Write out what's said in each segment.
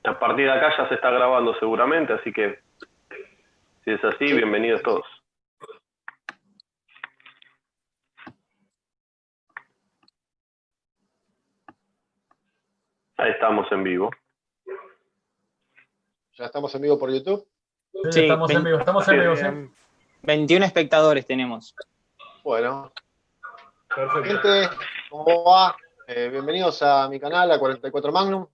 A partir de acá ya se está grabando seguramente, así que si es así, bienvenidos todos. Ahí estamos en vivo. ¿Ya estamos en vivo por YouTube? Sí, estamos en vivo, sí. 21 espectadores tenemos. Bueno. Perfecto. Gente, ¿cómo va? Bienvenidos a mi canal, a 44 Magnum.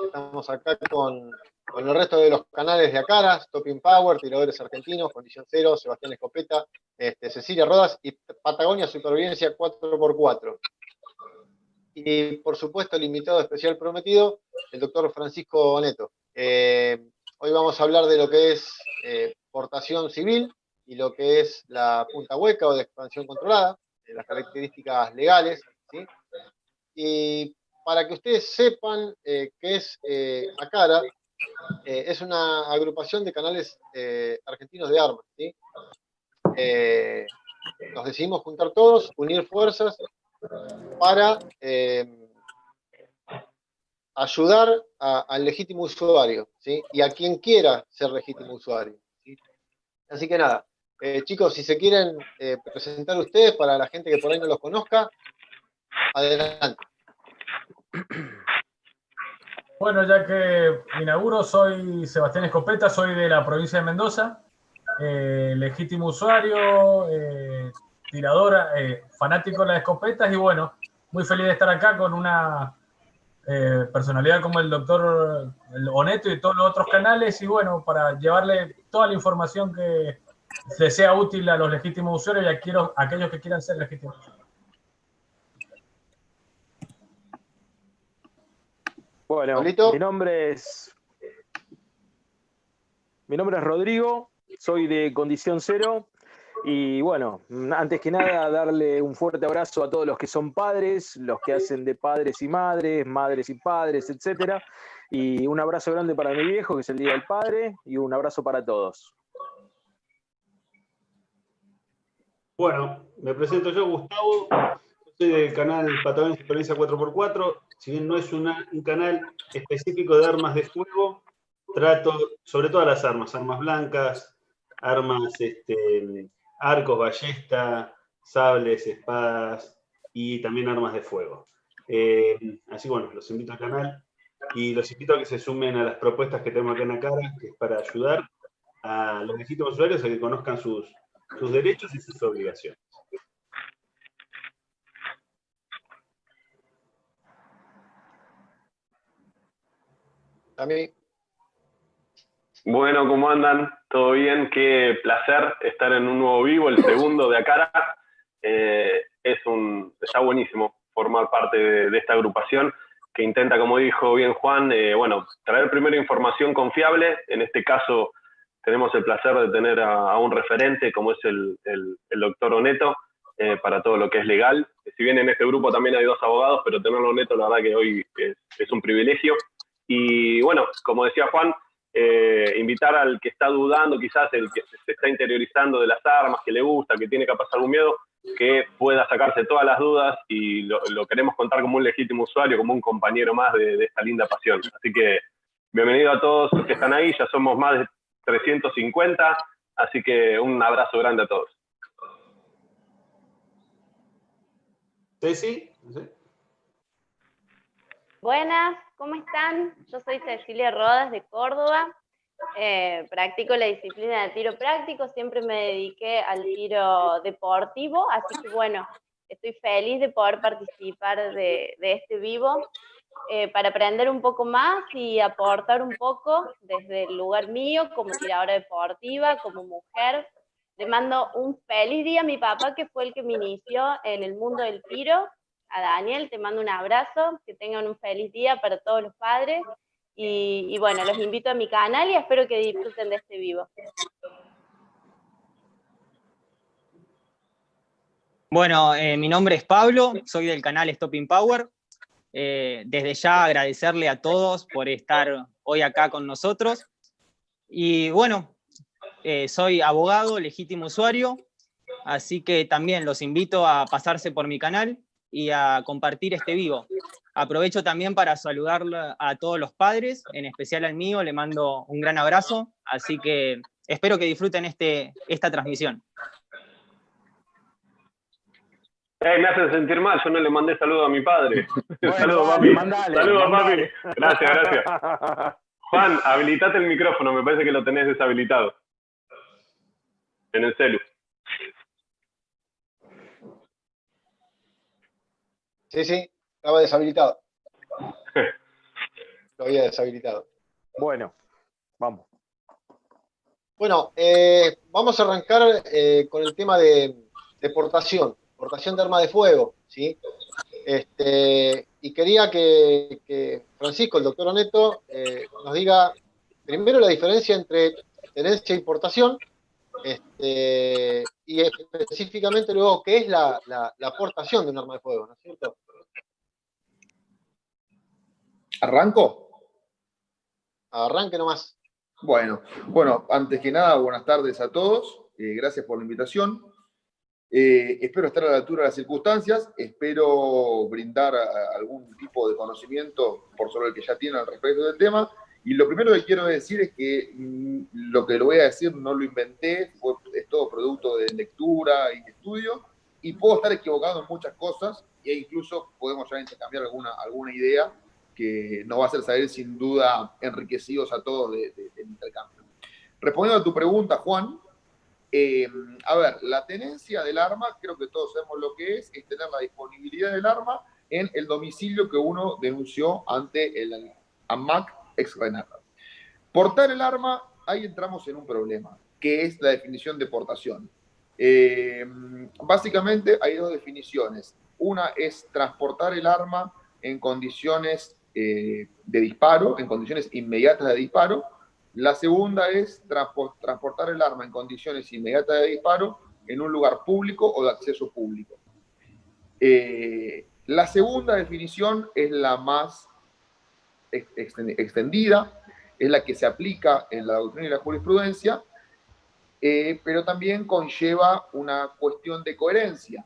Estamos acá con el resto de los canales de Acaras, Topping Power, Tiradores Argentinos, Condición Cero, Sebastián Escopeta, Cecilia Rodas y Patagonia Supervivencia 4x4. Y por supuesto el invitado especial prometido, el doctor Francisco Neto. Hoy vamos a hablar de lo que es portación civil y lo que es la punta hueca o de expansión controlada, las características legales, ¿sí? Y para que ustedes sepan qué es ACARA, es una agrupación de canales argentinos de armas, ¿sí? Nos decidimos juntar todos, unir fuerzas para ayudar al legítimo usuario, ¿sí? Y a quien quiera ser legítimo usuario, ¿sí? Así que nada, chicos, si se quieren presentar ustedes para la gente que por ahí no los conozca, adelante. Bueno, ya que inauguro, soy Sebastián Escopeta, soy de la provincia de Mendoza, legítimo usuario, tirador, fanático de las escopetas y bueno, muy feliz de estar acá con una personalidad como el doctor Oneto y todos los otros canales y bueno, para llevarle toda la información que les sea útil a los legítimos usuarios y a aquellos que quieran ser legítimos usuarios. Bueno, mi nombre es Rodrigo, soy de Condición Cero y bueno, antes que nada darle un fuerte abrazo a todos los que son padres, los que hacen de padres y madres, madres y padres, etcétera, y un abrazo grande para mi viejo que es el Día del Padre y un abrazo para todos. Bueno, me presento yo, Gustavo, soy del canal Patagonia Supervivencia 4x4. Si bien no es un canal específico de armas de fuego, trato sobre todas las armas, armas blancas, armas, arcos, ballesta, sables, espadas y también armas de fuego. Así que bueno, los invito al canal y los invito a que se sumen a las propuestas que tenemos acá en Acara, que es para ayudar a los legítimos usuarios a que conozcan sus derechos y sus obligaciones. A mí. Bueno, ¿cómo andan? ¿Todo bien? Qué placer estar en un nuevo vivo, el segundo de Acara. Está buenísimo formar parte de esta agrupación que intenta, como dijo bien Juan, bueno, traer primero información confiable. En este caso tenemos el placer de tener a un referente como es el doctor Oneto para todo lo que es legal. Si bien en este grupo también hay dos abogados, pero tenerlo Oneto la verdad que hoy es un privilegio. Y bueno, como decía Juan, invitar al que está dudando, quizás el que se está interiorizando de las armas, que le gusta, que tiene capaz algún miedo, que pueda sacarse todas las dudas y lo queremos contar como un legítimo usuario, como un compañero más de esta linda pasión. Así que bienvenido a todos los que están ahí, ya somos más de 350, así que un abrazo grande a todos. ¿Ceci? Buenas, ¿cómo están? Yo soy Cecilia Rodas de Córdoba, practico la disciplina de tiro práctico, siempre me dediqué al tiro deportivo, así que bueno, estoy feliz de poder participar de este vivo para aprender un poco más y aportar un poco desde el lugar mío como tiradora deportiva, como mujer. Le mando un feliz día a mi papá, que fue el que me inició en el mundo del tiro. A Daniel, te mando un abrazo, que tengan un feliz día para todos los padres y bueno, los invito a mi canal y espero que disfruten de este vivo. Bueno, mi nombre es Pablo, soy del canal Stopping Power. Desde ya agradecerle a todos por estar hoy acá con nosotros. Y bueno, soy abogado, legítimo usuario, así que también los invito a pasarse por mi canal y a compartir este vivo. Aprovecho también para saludar a todos los padres, en especial al mío, le mando un gran abrazo, así que espero que disfruten esta transmisión. Me hacen sentir mal, yo no le mandé saludo a mi padre. Bueno, Saludos, dale, papi. mandale, Saludos, mandale. papi. Gracias. Juan, habilitate el micrófono, me parece que lo tenés deshabilitado. En el celu. Sí, estaba deshabilitado. Lo había deshabilitado. Bueno, vamos. Bueno, vamos a arrancar con el tema de portación de arma de fuego, ¿sí? Y quería que Francisco, el doctor Oneto, nos diga primero la diferencia entre tenencia e importación, y específicamente luego qué es la aportación de un arma de fuego, ¿no es cierto? ¿Arranco? Arranque nomás. Bueno, antes que nada, buenas tardes a todos. Gracias por la invitación. Espero estar a la altura de las circunstancias. Espero brindar algún tipo de conocimiento por sobre el que ya tienen al respecto del tema. Y lo primero que quiero decir es que lo que lo voy a decir no lo inventé, es todo producto de lectura y estudio. Y puedo estar equivocado en muchas cosas, e incluso podemos ya intercambiar alguna idea que nos va a hacer salir sin duda enriquecidos a todos del intercambio. Respondiendo a tu pregunta, Juan, a ver, la tenencia del arma, creo que todos sabemos lo que es tener la disponibilidad del arma en el domicilio que uno denunció ante el AMAC ex Renata. Portar el arma, ahí entramos en un problema, que es la definición de portación. Básicamente hay dos definiciones. Una es transportar el arma en condiciones de disparo, en condiciones inmediatas de disparo. La segunda es transportar el arma en condiciones inmediatas de disparo en un lugar público o de acceso público. La segunda definición es la más extendida, es la que se aplica en la doctrina y la jurisprudencia, pero también conlleva una cuestión de coherencia,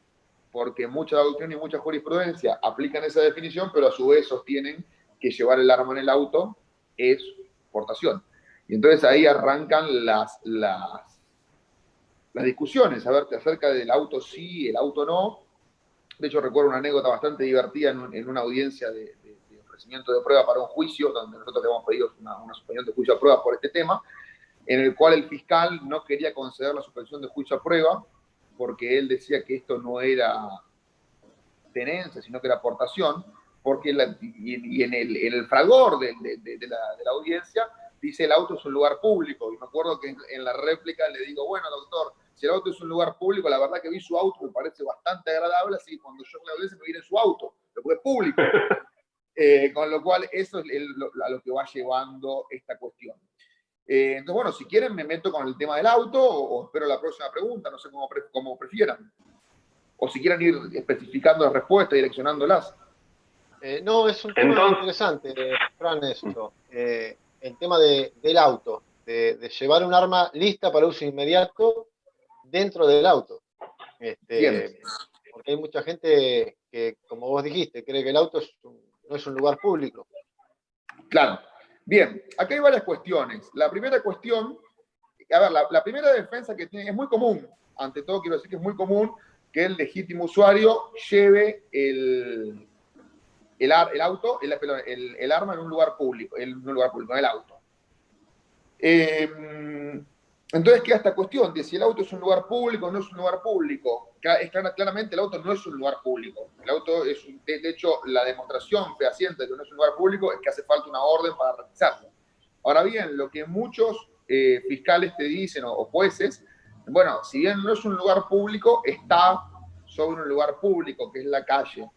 porque mucha doctrina y mucha jurisprudencia aplican esa definición, pero a su vez sostienen que llevar el arma en el auto es portación. Y entonces ahí arrancan las discusiones, a ver, acerca del auto sí, el auto no. De hecho, recuerdo una anécdota bastante divertida en una audiencia de ofrecimiento de prueba para un juicio, donde nosotros le hemos pedido una suspensión de juicio a prueba por este tema, en el cual el fiscal no quería conceder la suspensión de juicio a prueba, porque él decía que esto no era tenencia, sino que era aportación, porque en el fragor de la audiencia dice el auto es un lugar público, y me acuerdo que en la réplica le digo, bueno, doctor, si el auto es un lugar público, la verdad que vi su auto, me parece bastante agradable, así que cuando yo me audiencia me voy a ir en su auto, porque es público. Con lo cual, eso es a lo que va llevando esta cuestión. Entonces, bueno, si quieren me meto con el tema del auto o espero la próxima pregunta, no sé cómo prefieran. O si quieren ir especificando las respuestas, direccionándolas. No, es un tema interesante, Fran, esto. El tema del auto, de llevar un arma lista para uso inmediato dentro del auto. Porque hay mucha gente que, como vos dijiste, cree que el auto no es un lugar público. Claro. Bien, acá hay varias cuestiones. La primera cuestión, a ver, la primera defensa que tiene, es muy común, ante todo quiero decir que es muy común que el legítimo usuario lleve el arma en un lugar público, en el auto. Entonces queda esta cuestión de si el auto es un lugar público o no es un lugar público. Claramente el auto no es un lugar público. El auto es, de hecho, la demostración fehaciente de que no es un lugar público es que hace falta una orden para realizarlo. Ahora bien, lo que muchos fiscales te dicen o jueces, bueno, si bien no es un lugar público, está sobre un lugar público, que es la calle.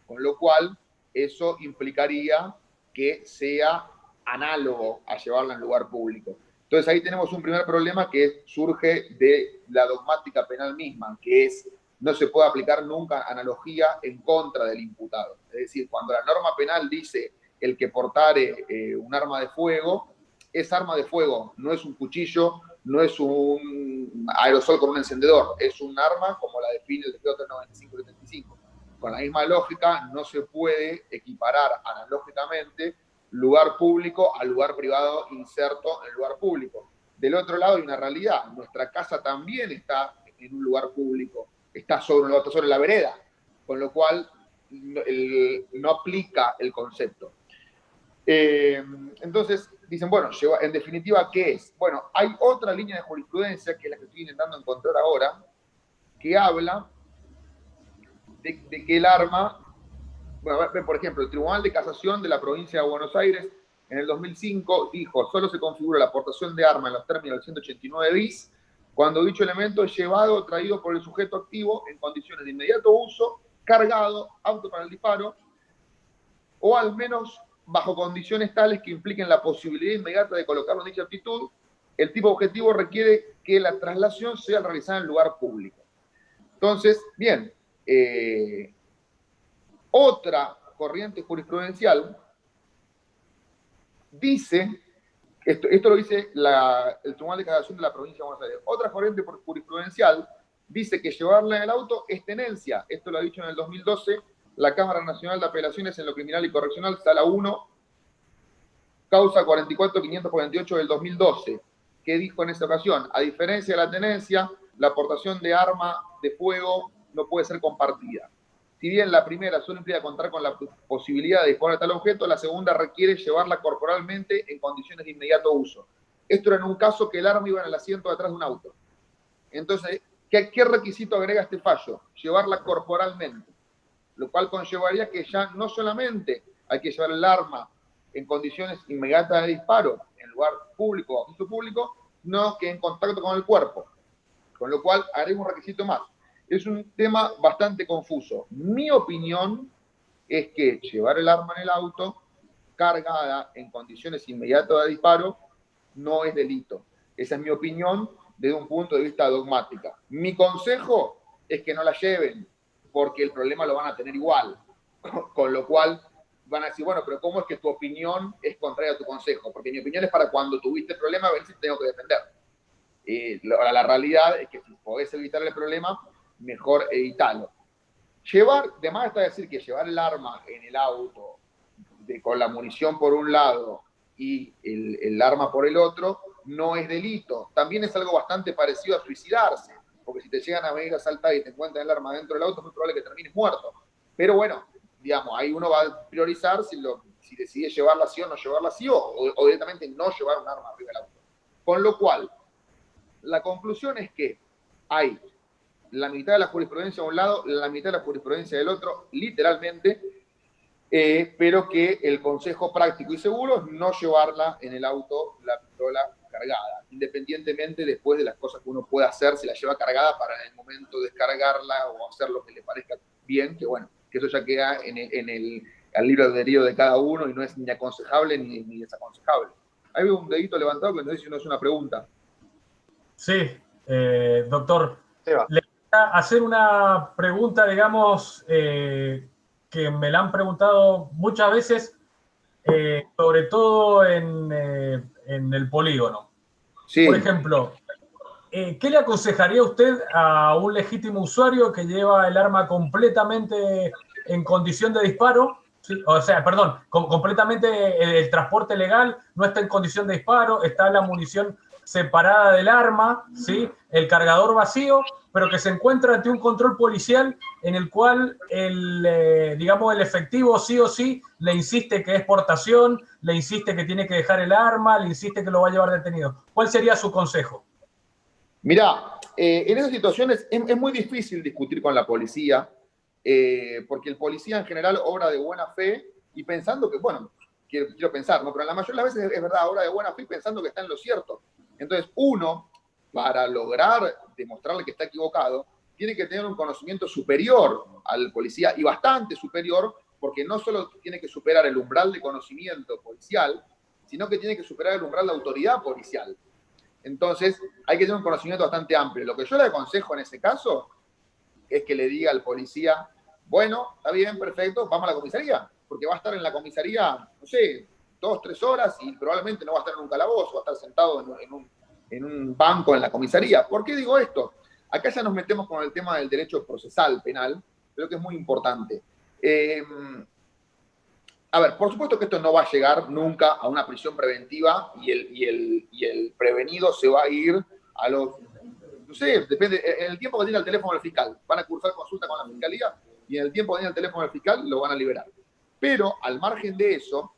Con lo cual, eso implicaría que sea análogo a llevarla en lugar público. Entonces ahí tenemos un primer problema que surge de la dogmática penal misma, que es no se puede aplicar nunca analogía en contra del imputado. Es decir, cuando la norma penal dice el que portare un arma de fuego, es arma de fuego, no es un cuchillo, no es un aerosol con un encendedor, es un arma como la define el decreto 395-75. con la misma lógica, no se puede equiparar analógicamente lugar público a lugar privado inserto en lugar público. Del otro lado hay una realidad. Nuestra casa también está en un lugar público, está sobre la vereda, con lo cual no aplica el concepto. Entonces, dicen, bueno, en definitiva, ¿qué es? Bueno, hay otra línea de jurisprudencia, que es la que estoy intentando encontrar ahora, que habla de que el arma, bueno, por ejemplo, el Tribunal de Casación de la Provincia de Buenos Aires en el 2005 dijo, solo se configura la aportación de arma en los términos del 189 bis cuando dicho elemento es llevado o traído por el sujeto activo en condiciones de inmediato uso, cargado, apto para el disparo, o al menos bajo condiciones tales que impliquen la posibilidad inmediata de colocarlo en dicha aptitud. El tipo objetivo requiere que la traslación sea realizada en lugar público. Entonces, bien, otra corriente jurisprudencial dice, esto lo dice el Tribunal de Casación de la Provincia de Buenos Aires, otra corriente jurisprudencial dice que llevarla en el auto es tenencia. Esto lo ha dicho en el 2012 la Cámara Nacional de Apelaciones en lo Criminal y Correccional, Sala 1, causa 44548 del 2012. ¿Qué dijo en esa ocasión? A diferencia de la tenencia, la aportación de arma de fuego no puede ser compartida. Si bien la primera solo implica contar con la posibilidad de disponer de tal objeto, la segunda requiere llevarla corporalmente en condiciones de inmediato uso. Esto era en un caso que el arma iba en el asiento de atrás de un auto. Entonces, ¿qué requisito agrega este fallo? Llevarla corporalmente, lo cual conllevaría que ya no solamente hay que llevar el arma en condiciones inmediatas de disparo, en lugar público o acceso público, no que en contacto con el cuerpo. Con lo cual, agrega un requisito más. Es un tema bastante confuso. Mi opinión es que llevar el arma en el auto, cargada en condiciones inmediatas de disparo, no es delito. Esa es mi opinión desde un punto de vista dogmática. Mi consejo es que no la lleven, porque el problema lo van a tener igual. Con lo cual van a decir, bueno, pero ¿cómo es que tu opinión es contraria a tu consejo? Porque mi opinión es para cuando tuviste el problema, a ver si te tengo que defender. La realidad es que si podés evitar el problema, mejor evitarlo. De más está decir que llevar el arma en el auto con la munición por un lado y el arma por el otro no es delito. También es algo bastante parecido a suicidarse, porque si te llegan a venir a asaltar y te encuentran el arma dentro del auto, es muy probable que termines muerto. Pero bueno, digamos, ahí uno va a priorizar si decide llevarla así o no llevarla así, o directamente no llevar un arma arriba del auto. Con lo cual, la conclusión es que hay la mitad de la jurisprudencia de un lado, la mitad de la jurisprudencia del otro, literalmente, pero que el consejo práctico y seguro es no llevarla en el auto la pistola cargada, independientemente después de las cosas que uno pueda hacer, si la lleva cargada para en el momento descargarla o hacer lo que le parezca bien, que bueno, que eso ya queda en el libre albedrío de cada uno y no es ni aconsejable ni desaconsejable. Hay un dedito levantado que no sé si no es una pregunta. Sí, doctor. Seba. Le voy a hacer una pregunta, digamos, que me la han preguntado muchas veces, sobre todo en el polígono. Sí. Por ejemplo, ¿qué le aconsejaría usted a un legítimo usuario que lleva el arma completamente en condición de disparo? ¿Sí? O sea, perdón, completamente el transporte legal no está en condición de disparo, está la munición separada del arma, ¿sí? El cargador vacío, pero que se encuentra ante un control policial en el cual el efectivo sí o sí le insiste que es portación, le insiste que tiene que dejar el arma, le insiste que lo va a llevar detenido. ¿Cuál sería su consejo? Mirá, en esas situaciones es muy difícil discutir con la policía, porque el policía en general obra de buena fe y pensando que, bueno, quiero pensar, ¿no? Pero la mayoría de las veces es verdad, obra de buena fe pensando que está en lo cierto. Entonces, uno, para lograr demostrarle que está equivocado, tiene que tener un conocimiento superior al policía y bastante superior, porque no solo tiene que superar el umbral de conocimiento policial, sino que tiene que superar el umbral de autoridad policial. Entonces, hay que tener un conocimiento bastante amplio. Lo que yo le aconsejo en ese caso es que le diga al policía, bueno, está bien, perfecto, vamos a la comisaría, porque va a estar en la comisaría, no sé, 2 o 3 horas y probablemente no va a estar en un calabozo, va a estar sentado en un banco en la comisaría. ¿Por qué digo esto? Acá ya nos metemos con el tema del derecho procesal penal creo que es muy importante. A ver, por supuesto que esto no va a llegar nunca a una prisión preventiva y el prevenido se va a ir a los, no sé, depende, en el tiempo que tiene el teléfono del fiscal. Van a cursar consulta con la fiscalía y en el tiempo que tiene el teléfono del fiscal lo van a liberar. Pero al margen de eso,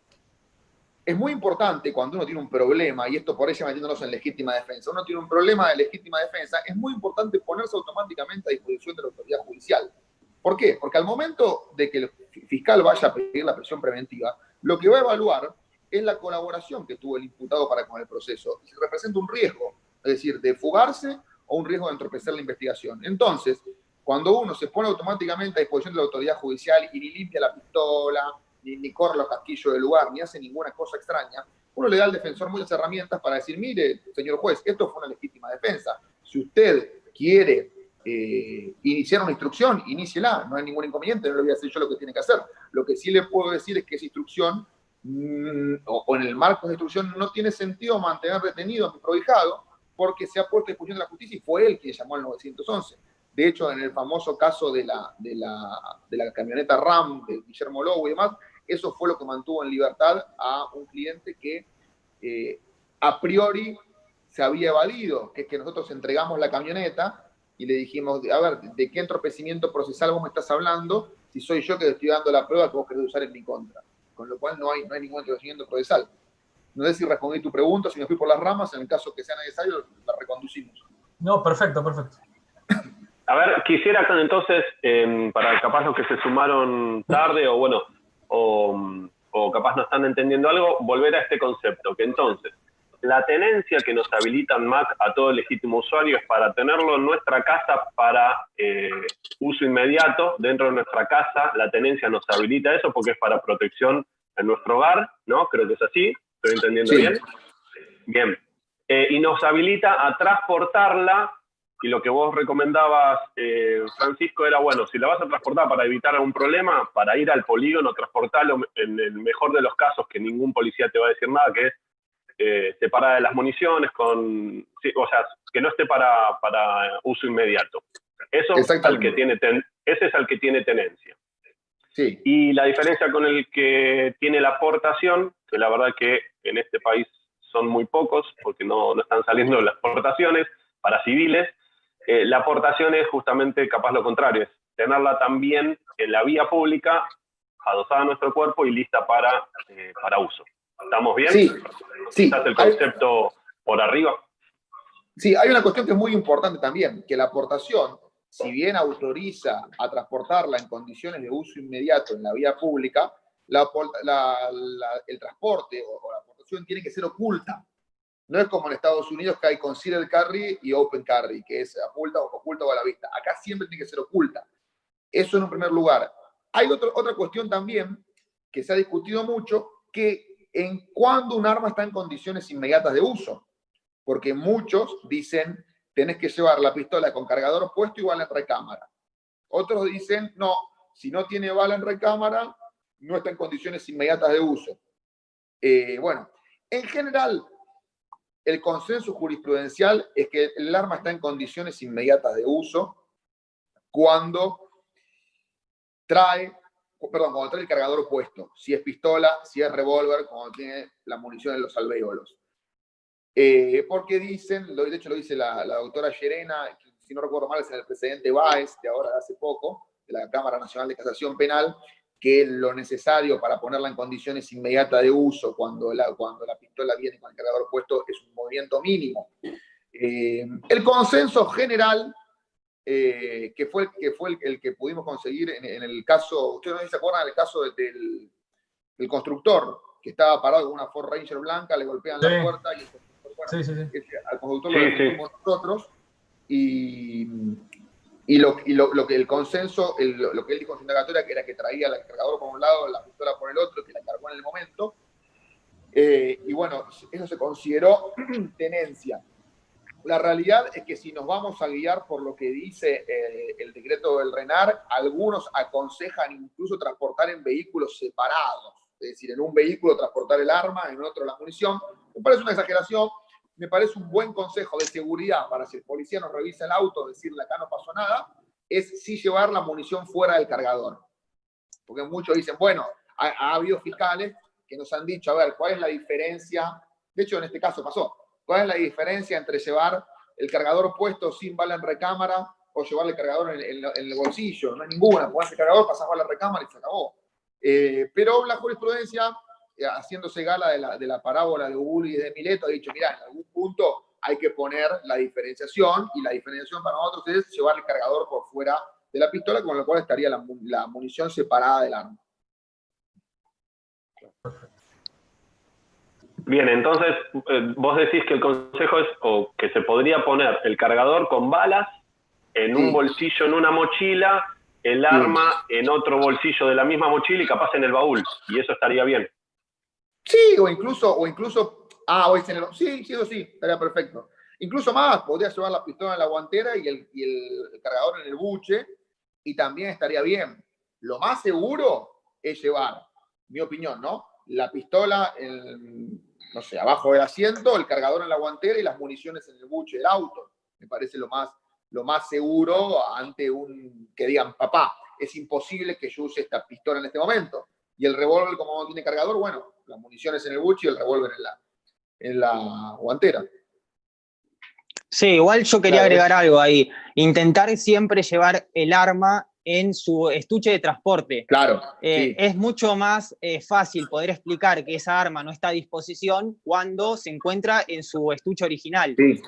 es muy importante cuando uno tiene un problema, y esto por ahí metiéndonos en legítima defensa, uno tiene un problema de legítima defensa, es muy importante ponerse automáticamente a disposición de la autoridad judicial. ¿Por qué? Porque al momento de que el fiscal vaya a pedir la prisión preventiva, lo que va a evaluar es la colaboración que tuvo el imputado para con el proceso, y si representa un riesgo, es decir, de fugarse o un riesgo de entorpecer la investigación. Entonces, cuando uno se pone automáticamente a disposición de la autoridad judicial y ni limpia la pistola, ni corre los casquillos del lugar, ni hace ninguna cosa extraña, uno le da al defensor muchas herramientas para decir, mire, señor juez, esto fue una legítima defensa. Si usted quiere iniciar una instrucción, iníciela, no hay ningún inconveniente, no le voy a decir yo lo que tiene que hacer. Lo que sí le puedo decir es que esa instrucción, o en el marco de instrucción, no tiene sentido mantener detenido a mi prohijado, porque se ha puesto a disposición de la justicia y fue él quien llamó al 911. De hecho, en el famoso caso de la camioneta RAM de Guillermo Lobo y demás, eso fue lo que mantuvo en libertad a un cliente que a priori se había evadido, que es que nosotros entregamos la camioneta y le dijimos, a ver, ¿de qué entorpecimiento procesal vos me estás hablando? Si soy yo que te estoy dando la prueba que vos querés usar en mi contra. Con lo cual no hay ningún entorpecimiento procesal. No sé si respondí tu pregunta, si me fui por las ramas, en el caso que sea necesario, la reconducimos. No, perfecto, perfecto. A ver, quisiera entonces, para capaz los que se sumaron tarde o bueno, o capaz no están entendiendo algo, volver a este concepto, que entonces la tenencia que nos habilita MAC a todo legítimo usuario es para tenerlo en nuestra casa para uso inmediato, dentro de nuestra casa. La tenencia nos habilita eso porque es para protección en nuestro hogar, ¿no? Creo que es así, ¿estoy entendiendo bien? Bien. Y nos habilita a transportarla, y lo que vos recomendabas, Francisco, era, bueno, si la vas a transportar para evitar algún problema, para ir al polígono, transportarlo en el mejor de los casos, que ningún policía te va a decir nada, que es separada de las municiones, sí, o sea, que no esté para uso inmediato. Eso es al que ese es al que tiene tenencia. Sí. Y la diferencia con el que tiene la aportación, que la verdad que en este país son muy pocos, porque no están saliendo las aportaciones para civiles, la aportación es justamente capaz lo contrario, es tenerla también en la vía pública, adosada a nuestro cuerpo y lista para uso. ¿Estamos bien? Sí, sí. ¿Estás el concepto por arriba? Sí, hay una cuestión que es muy importante también, que la aportación, si bien autoriza a transportarla en condiciones de uso inmediato en la vía pública, el transporte o la aportación tiene que ser oculta. No es como en Estados Unidos que hay concealed carry y open carry, que es oculta o a la vista. Acá siempre tiene que ser oculta. Eso en un primer lugar. Hay otra cuestión también que se ha discutido mucho, que en cuando un arma está en condiciones inmediatas de uso. Porque muchos dicen, tenés que llevar la pistola con cargador puesto y bala en recámara. Otros dicen, no, si no tiene bala en recámara, no está en condiciones inmediatas de uso. Bueno, en general, el consenso jurisprudencial es que el arma está en condiciones inmediatas de uso cuando trae el cargador puesto, si es pistola, si es revólver, cuando tiene la munición en los alvéolos. Porque dicen, de hecho lo dice la doctora Llerena, si no recuerdo mal es el presidente Báez, de ahora de hace poco, de la Cámara Nacional de Casación Penal, que lo necesario para ponerla en condiciones inmediatas de uso cuando la pistola viene con el cargador puesto es un movimiento mínimo. El consenso general, que fue el que pudimos conseguir en el caso, ustedes no se acuerdan del caso del constructor, que estaba parado con una Ford Ranger blanca, le golpean la puerta y el constructor, al constructor lo defendimos nosotros, y lo que el consenso, lo que él dijo en su indagatoria, que era que traía el cargador por un lado, la pistola por el otro, que la cargó en el momento, y bueno, eso se consideró tenencia. La realidad es que si nos vamos a guiar por lo que dice el decreto del RENAR, algunos aconsejan incluso transportar en vehículos separados, es decir, en un vehículo transportar el arma, en otro la munición. Me parece una exageración, me parece un buen consejo de seguridad para si el policía nos revisa el auto, decirle acá no pasó nada, es sí llevar la munición fuera del cargador. Porque muchos dicen, bueno, ha habido fiscales que nos han dicho, a ver, ¿cuál es la diferencia? De hecho, en este caso pasó. ¿Cuál es la diferencia entre llevar el cargador puesto sin bala en recámara o llevar el cargador en el bolsillo? No hay ninguna. Pones el cargador, pasás bala en recámara y se acabó. Pero la jurisprudencia, haciéndose gala de la parábola de Ubuli y de Mileto, ha dicho, mirá, en algún punto hay que poner la diferenciación, y la diferenciación para nosotros es llevar el cargador por fuera de la pistola, con lo cual estaría la munición separada del arma. Bien, entonces vos decís que el consejo es o que se podría poner el cargador con balas en un bolsillo, en una mochila, el arma en otro bolsillo de la misma mochila y capaz en el baúl, y eso estaría bien. Sí, o incluso, sí, eso sí, estaría perfecto. Incluso más, podría llevar la pistola en la guantera y el cargador en el buche, y también estaría bien. Lo más seguro es llevar, mi opinión, ¿no? La pistola, no sé, abajo del asiento, el cargador en la guantera y las municiones en el buche del auto. Me parece lo más seguro ante que digan, papá, es imposible que yo use esta pistola en este momento. Y el revólver, como no tiene cargador, bueno, las municiones en el buche y el revólver en la guantera. Sí, igual yo quería agregar algo ahí. Intentar siempre llevar el arma en su estuche de transporte. Claro. Sí. Es mucho más fácil poder explicar que esa arma no está a disposición cuando se encuentra en su estuche original. Sí.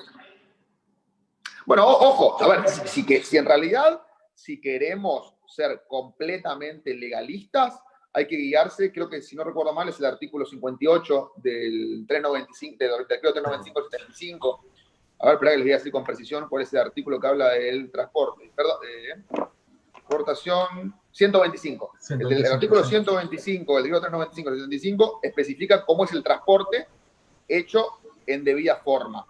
Bueno, ojo, a ver, si en realidad, si queremos ser completamente legalistas, hay que guiarse, creo que si no recuerdo mal, es el artículo 58 del 395, del decreto 395-75. A ver, espera que les voy a decir con precisión cuál es el artículo que habla del transporte. Perdón, exportación 125. El artículo 125 del decreto 395-75 especifica cómo es el transporte hecho en debida forma.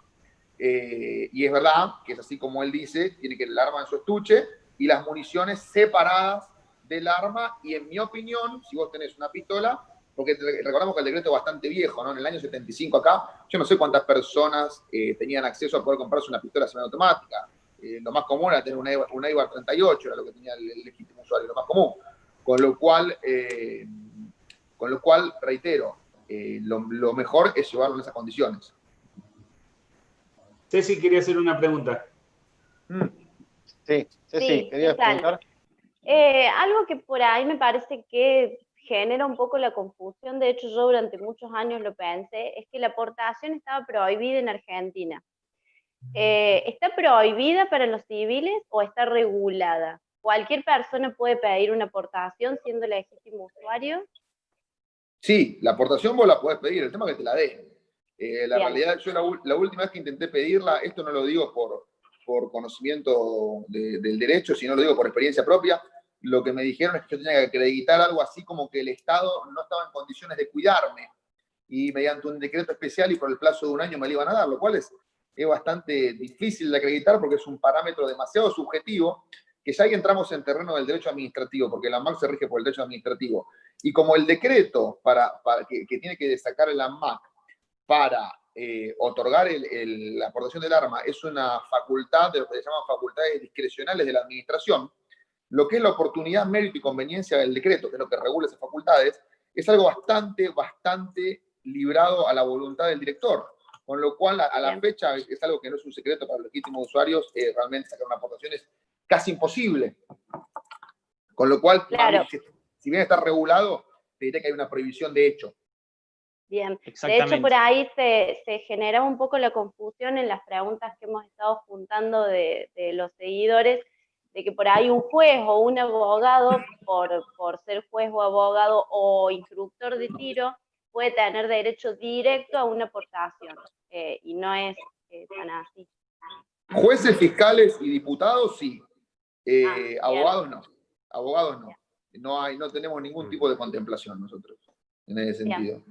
Y es verdad que es así como él dice, tiene que el arma en su estuche y las municiones separadas del arma, y en mi opinión, si vos tenés una pistola, porque recordamos que el decreto es bastante viejo, ¿no? En el año 75 acá, yo no sé cuántas personas tenían acceso a poder comprarse una pistola semiautomática. Lo más común era tener una Eibar 38, era lo que tenía el legítimo usuario, lo más común. Con lo cual reitero, lo mejor es llevarlo en esas condiciones. Ceci quería hacer una pregunta. Sí, Ceci, querías preguntar. Algo que por ahí me parece que genera un poco la confusión, de hecho yo durante muchos años lo pensé, es que la aportación estaba prohibida en Argentina. ¿Está prohibida para los civiles o está regulada? ¿Cualquier persona puede pedir una aportación siendo legítimo usuario? Sí, la aportación vos la podés pedir, el tema es que te la den. La realidad, yo la última vez que intenté pedirla, esto no lo digo por conocimiento del derecho, sino lo digo por experiencia propia, lo que me dijeron es que yo tenía que acreditar algo así como que el Estado no estaba en condiciones de cuidarme, y mediante un decreto especial y por el plazo de un año me lo iban a dar, lo cual es bastante difícil de acreditar porque es un parámetro demasiado subjetivo, que ya ahí entramos en terreno del derecho administrativo, porque la ANMAC se rige por el derecho administrativo. Y como el decreto que tiene que sacar el ANMAC para otorgar la aportación del arma es una facultad de lo que se llaman facultades discrecionales de la administración, lo que es la oportunidad, mérito y conveniencia del decreto, que es lo que regula esas facultades, es algo bastante librado a la voluntad del director. Con lo cual, a la fecha, es algo que no es un secreto para los legítimos usuarios, realmente sacar una aportación es casi imposible. Con lo cual, claro, si bien está regulado, te diré que hay una prohibición de hecho. Bien, de hecho por ahí se genera un poco la confusión en las preguntas que hemos estado juntando de los seguidores, de que por ahí un juez o un abogado, por ser juez o abogado o instructor de tiro, puede tener derecho directo a una aportación, y no es tan así. Jueces, fiscales y diputados, sí. Abogados no. Abogados no. No tenemos ningún tipo de contemplación nosotros en ese sentido.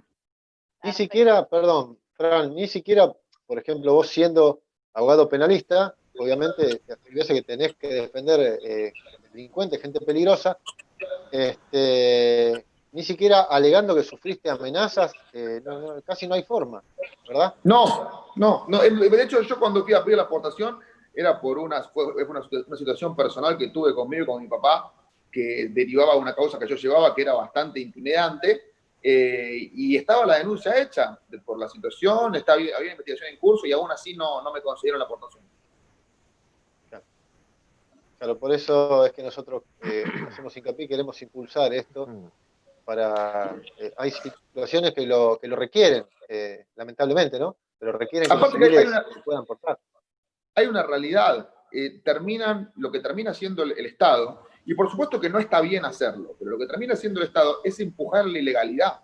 Ni siquiera, perdón, Fran, ni siquiera, por ejemplo, vos siendo abogado penalista, obviamente hay veces que tenés que defender delincuentes, gente peligrosa, ni siquiera alegando que sufriste amenazas, casi no hay forma, ¿verdad? No. De hecho, yo cuando fui a pedir la aportación, fue una situación personal que tuve conmigo y con mi papá, que derivaba de una causa que yo llevaba que era bastante intimidante, y estaba la denuncia hecha por la situación, había investigación en curso y aún así no me concedieron la aportación. Claro, por eso es que nosotros hacemos hincapié, queremos impulsar esto hay situaciones que lo requieren, lamentablemente, ¿no? Pero requieren que los civiles puedan aportar. Hay una realidad, lo que termina haciendo el Estado, y por supuesto que no está bien hacerlo, pero lo que termina haciendo el Estado es empujar la ilegalidad.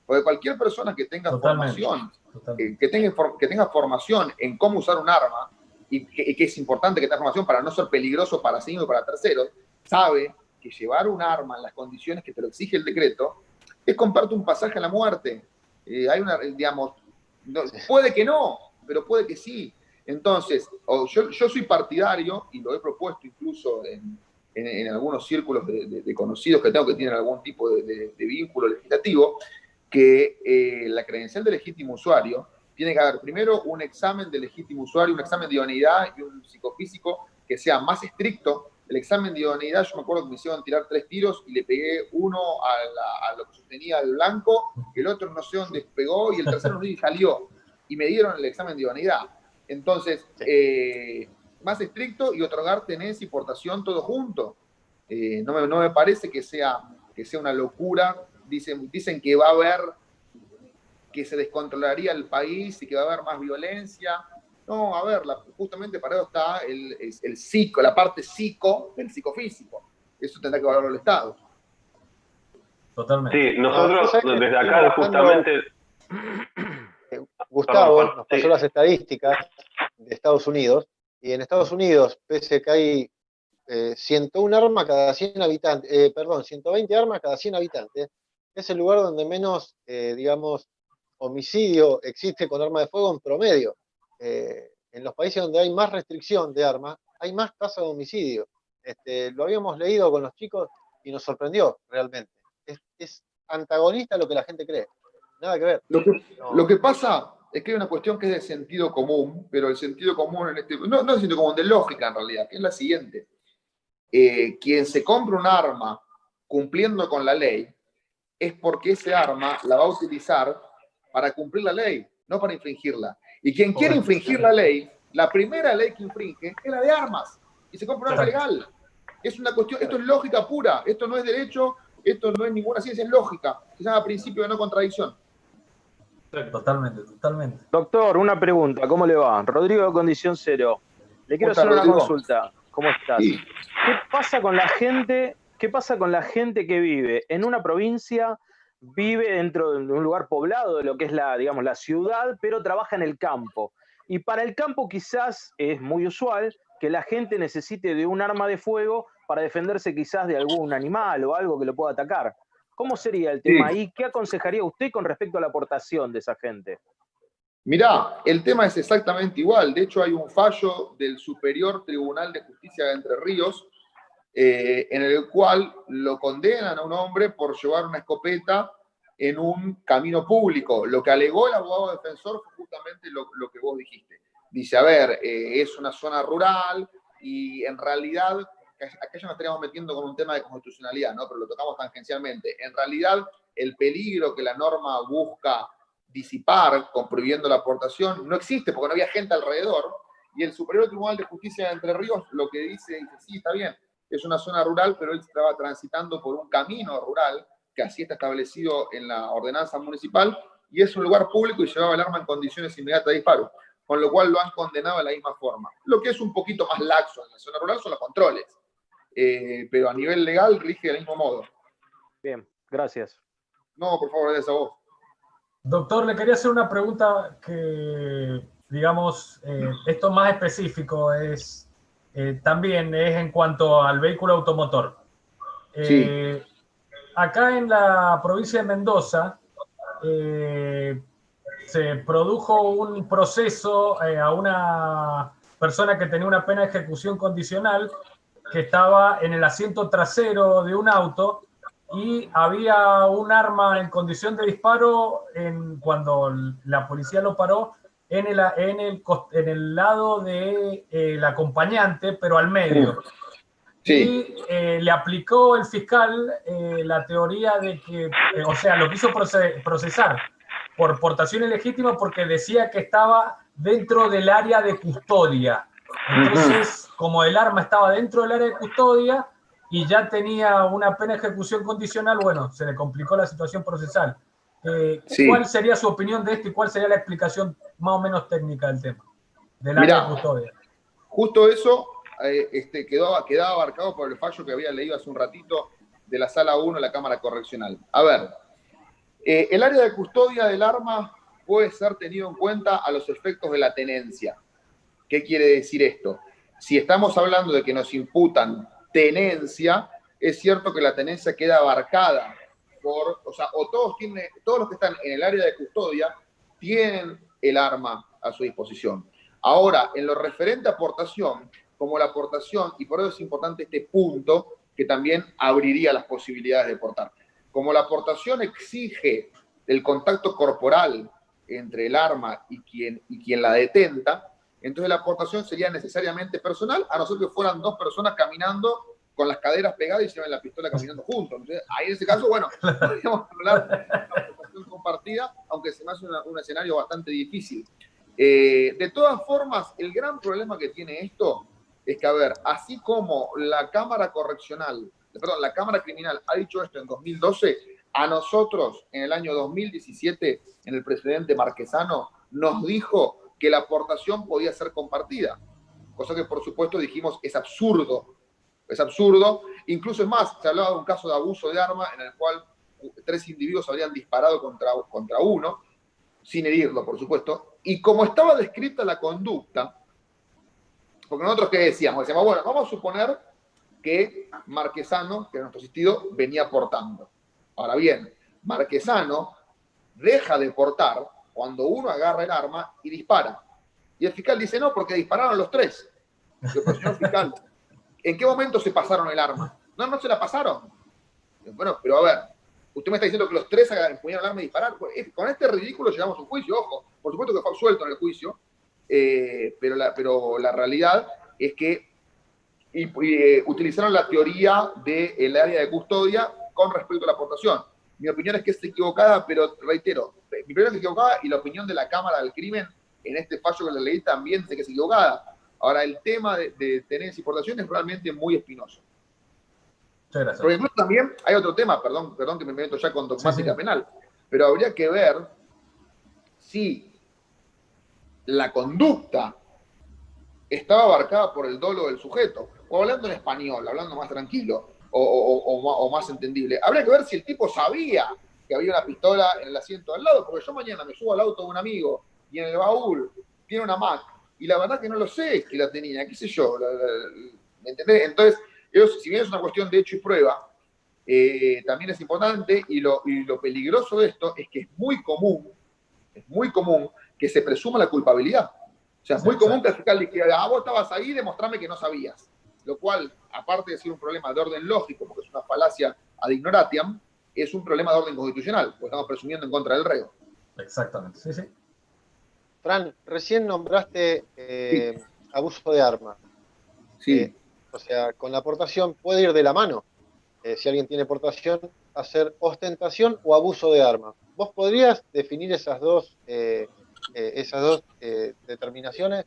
Porque cualquier persona que tenga formación, que tenga formación en cómo usar un arma, y que es importante que tenga formación para no ser peligroso para sí mismo y para terceros, sabe que llevar un arma en las condiciones que te lo exige el decreto es comprarte un pasaje a la muerte. Puede que no, pero puede que sí. Entonces, yo soy partidario, y lo he propuesto incluso en algunos círculos de conocidos que tengo que tienen algún tipo de vínculo legislativo, que la credencial de legítimo usuario tiene que haber primero un examen de legítimo usuario, un examen de idoneidad y un psicofísico que sea más estricto. El examen de idoneidad, yo me acuerdo que me hicieron tirar 3 tiros y le pegué uno a lo que sostenía el blanco, el otro no sé dónde pegó y el tercero no sé si salió. Y me dieron el examen de idoneidad. Entonces, más estricto y otorgar tenencia y portación todo junto. No me parece que sea una locura. Dicen que va a haber, que se descontrolaría el país y que va a haber más violencia. No, a ver, justamente para eso está la parte psico del psicofísico. Eso tendrá que valorarlo el Estado. Totalmente. Sí, nosotros desde acá justamente... Gustavo nos pasó las estadísticas de Estados Unidos, y en Estados Unidos, pese a que hay 101 armas cada 100 habitantes, 120 armas cada 100 habitantes, es el lugar donde menos, homicidio existe con arma de fuego en promedio. En los países donde hay más restricción de armas, hay más tasa de homicidio. Lo habíamos leído con los chicos y nos sorprendió realmente. Es antagonista a lo que la gente cree. Nada que ver. Lo que pasa es que hay una cuestión que es de sentido común, pero el sentido común no es sentido común, de lógica en realidad, que es la siguiente. Quien se compra un arma cumpliendo con la ley es porque ese arma la va a utilizar para cumplir la ley, no para infringirla. Y quien quiere infringir la ley, la primera ley que infringe es la de armas, y se compra un arma legal. Es una cuestión, esto es lógica pura, esto no es derecho, esto no es ninguna ciencia, es lógica, se llama principio de no contradicción. Totalmente. Doctor, una pregunta, ¿cómo le va? Rodrigo de Condición Cero. Le quiero hacer una consulta. ¿Cómo estás? Sí. ¿Qué pasa con la gente que vive en una provincia, vive dentro de un lugar poblado de lo que es la ciudad, pero trabaja en el campo? Y para el campo quizás es muy usual que la gente necesite de un arma de fuego para defenderse quizás de algún animal o algo que lo pueda atacar. ¿Cómo sería el tema ahí? ¿Qué aconsejaría usted con respecto a la aportación de esa gente? Mirá, el tema es exactamente igual. De hecho, hay un fallo del Superior Tribunal de Justicia de Entre Ríos en el cual lo condenan a un hombre por llevar una escopeta en un camino público. Lo que alegó el abogado defensor fue justamente lo que vos dijiste. Dice, a ver, es una zona rural y en realidad, acá ya nos estaríamos metiendo con un tema de constitucionalidad, ¿no? Pero lo tocamos tangencialmente. En realidad, el peligro que la norma busca disipar, prohibiendo la aportación, no existe porque no había gente alrededor, y el Superior Tribunal de Justicia de Entre Ríos lo que dice, sí, está bien, es una zona rural, pero él estaba transitando por un camino rural, que así está establecido en la ordenanza municipal, y es un lugar público y llevaba el arma en condiciones inmediatas de disparo, con lo cual lo han condenado de la misma forma. Lo que es un poquito más laxo en la zona rural son los controles, pero a nivel legal rige del mismo modo. Bien, gracias. No, por favor, gracias a vos. Doctor, le quería hacer una pregunta que, digamos, esto más específico también es en cuanto al vehículo automotor. Sí. Acá en la provincia de Mendoza se produjo un proceso a una persona que tenía una pena de ejecución condicional, que estaba en el asiento trasero de un auto y había un arma en condición de disparo cuando la policía lo paró en el lado de el acompañante, pero al medio. Sí. Y le aplicó el fiscal la teoría de que, o sea, lo quiso procesar por portación ilegítima porque decía que estaba dentro del área de custodia. Entonces, como el arma estaba dentro del área de custodia y ya tenía una pena de ejecución condicional, bueno, se le complicó la situación procesal. Sí. ¿Cuál sería su opinión de esto y cuál sería la explicación más o menos técnica del tema, del área de custodia? Justo eso quedaba abarcado por el fallo que había leído hace un ratito de la Sala 1 de la Cámara Correccional. A ver, el área de custodia del arma puede ser tenido en cuenta a los efectos de la tenencia. ¿Qué quiere decir esto? Si estamos hablando de que nos imputan tenencia, es cierto que la tenencia queda abarcada por, o sea, o todos los que están en el área de custodia tienen el arma a su disposición. Ahora, en lo referente a aportación, como la aportación, y por eso es importante este punto, que también abriría las posibilidades de portar. Como la aportación exige el contacto corporal entre el arma y quien la detenta, entonces la aportación sería necesariamente personal, a no ser que fueran dos personas caminando con las caderas pegadas y llevan la pistola caminando juntos. Entonces, ahí en ese caso, bueno, podríamos hablar de una aportación compartida, aunque se me hace un escenario bastante difícil. De todas formas, el gran problema que tiene esto es que, a ver, así como la Cámara Criminal ha dicho esto en 2012, a nosotros en el año 2017, en el presidente Marquesano, nos dijo que la aportación podía ser compartida, cosa que por supuesto dijimos es absurdo. Es absurdo. Incluso es más, se hablaba de un caso de abuso de arma en el cual 3 individuos habrían disparado contra uno, sin herirlo, por supuesto. Y como estaba descrita la conducta, porque nosotros ¿qué decíamos? Decíamos, bueno, vamos a suponer que Marquesano, que era nuestro asistido, venía portando. Ahora bien, Marquesano deja de portar cuando uno agarra el arma y dispara. Y el fiscal dice, no, porque dispararon los 3. Pero, señor fiscal, ¿en qué momento se pasaron el arma? No se la pasaron. Bueno, pero a ver, usted me está diciendo que los 3 empuñaron el arma y dispararon. Con este ridículo llegamos a un juicio, ojo. Por supuesto que fue absuelto en el juicio, pero la realidad es que utilizaron la teoría del área de custodia con respecto a la aportación. Mi opinión es que es equivocada, pero reitero, mi opinión es equivocada y la opinión de la Cámara del Crimen en este fallo que le leí también dice que es equivocada. Ahora, el tema de tenencia y portación es realmente muy espinoso. Muchas gracias. Pero incluso también hay otro tema, perdón que me meto ya con dogmática penal, pero habría que ver si la conducta estaba abarcada por el dolo del sujeto, o hablando en español, hablando más tranquilo, o más entendible. Habría que ver si el tipo sabía que había una pistola en el asiento al lado, porque yo mañana me subo al auto de un amigo y en el baúl tiene una Mac, y la verdad que no lo sé que la tenía, qué sé yo, ¿me entendés? Entonces, si bien es una cuestión de hecho y prueba, también es importante, y lo peligroso de esto es que es muy común que se presuma la culpabilidad. O sea, es muy común que el fiscal diga, vos estabas ahí, demostrame que no sabías. Lo cual, aparte de ser un problema de orden lógico, porque es una falacia ad ignoratiam, es un problema de orden constitucional, porque estamos presumiendo en contra del reo. Exactamente, sí. Fran, recién nombraste abuso de arma. Sí. O sea, con la aportación puede ir de la mano. Si alguien tiene aportación, hacer ostentación o abuso de arma. ¿Vos podrías definir esas dos determinaciones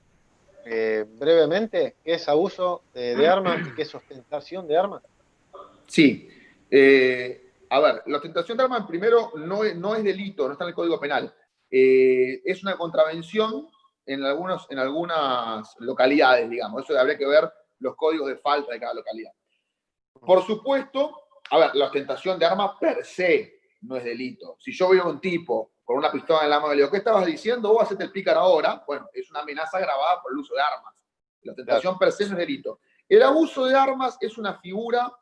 brevemente? ¿Qué es abuso de arma y qué es ostentación de arma? Sí. A ver, la ostentación de arma, primero, no es delito, no está en el Código Penal. Es una contravención en algunas localidades, digamos. Eso habría que ver los códigos de falta de cada localidad. Por supuesto, a ver, la ostentación de arma per se no es delito. Si yo veo a un tipo con una pistola en la mano y le digo, ¿qué estabas diciendo? Vos hacete el pícaro ahora. Bueno, es una amenaza agravada por el uso de armas. La ostentación per se no es delito. El abuso de armas es una figura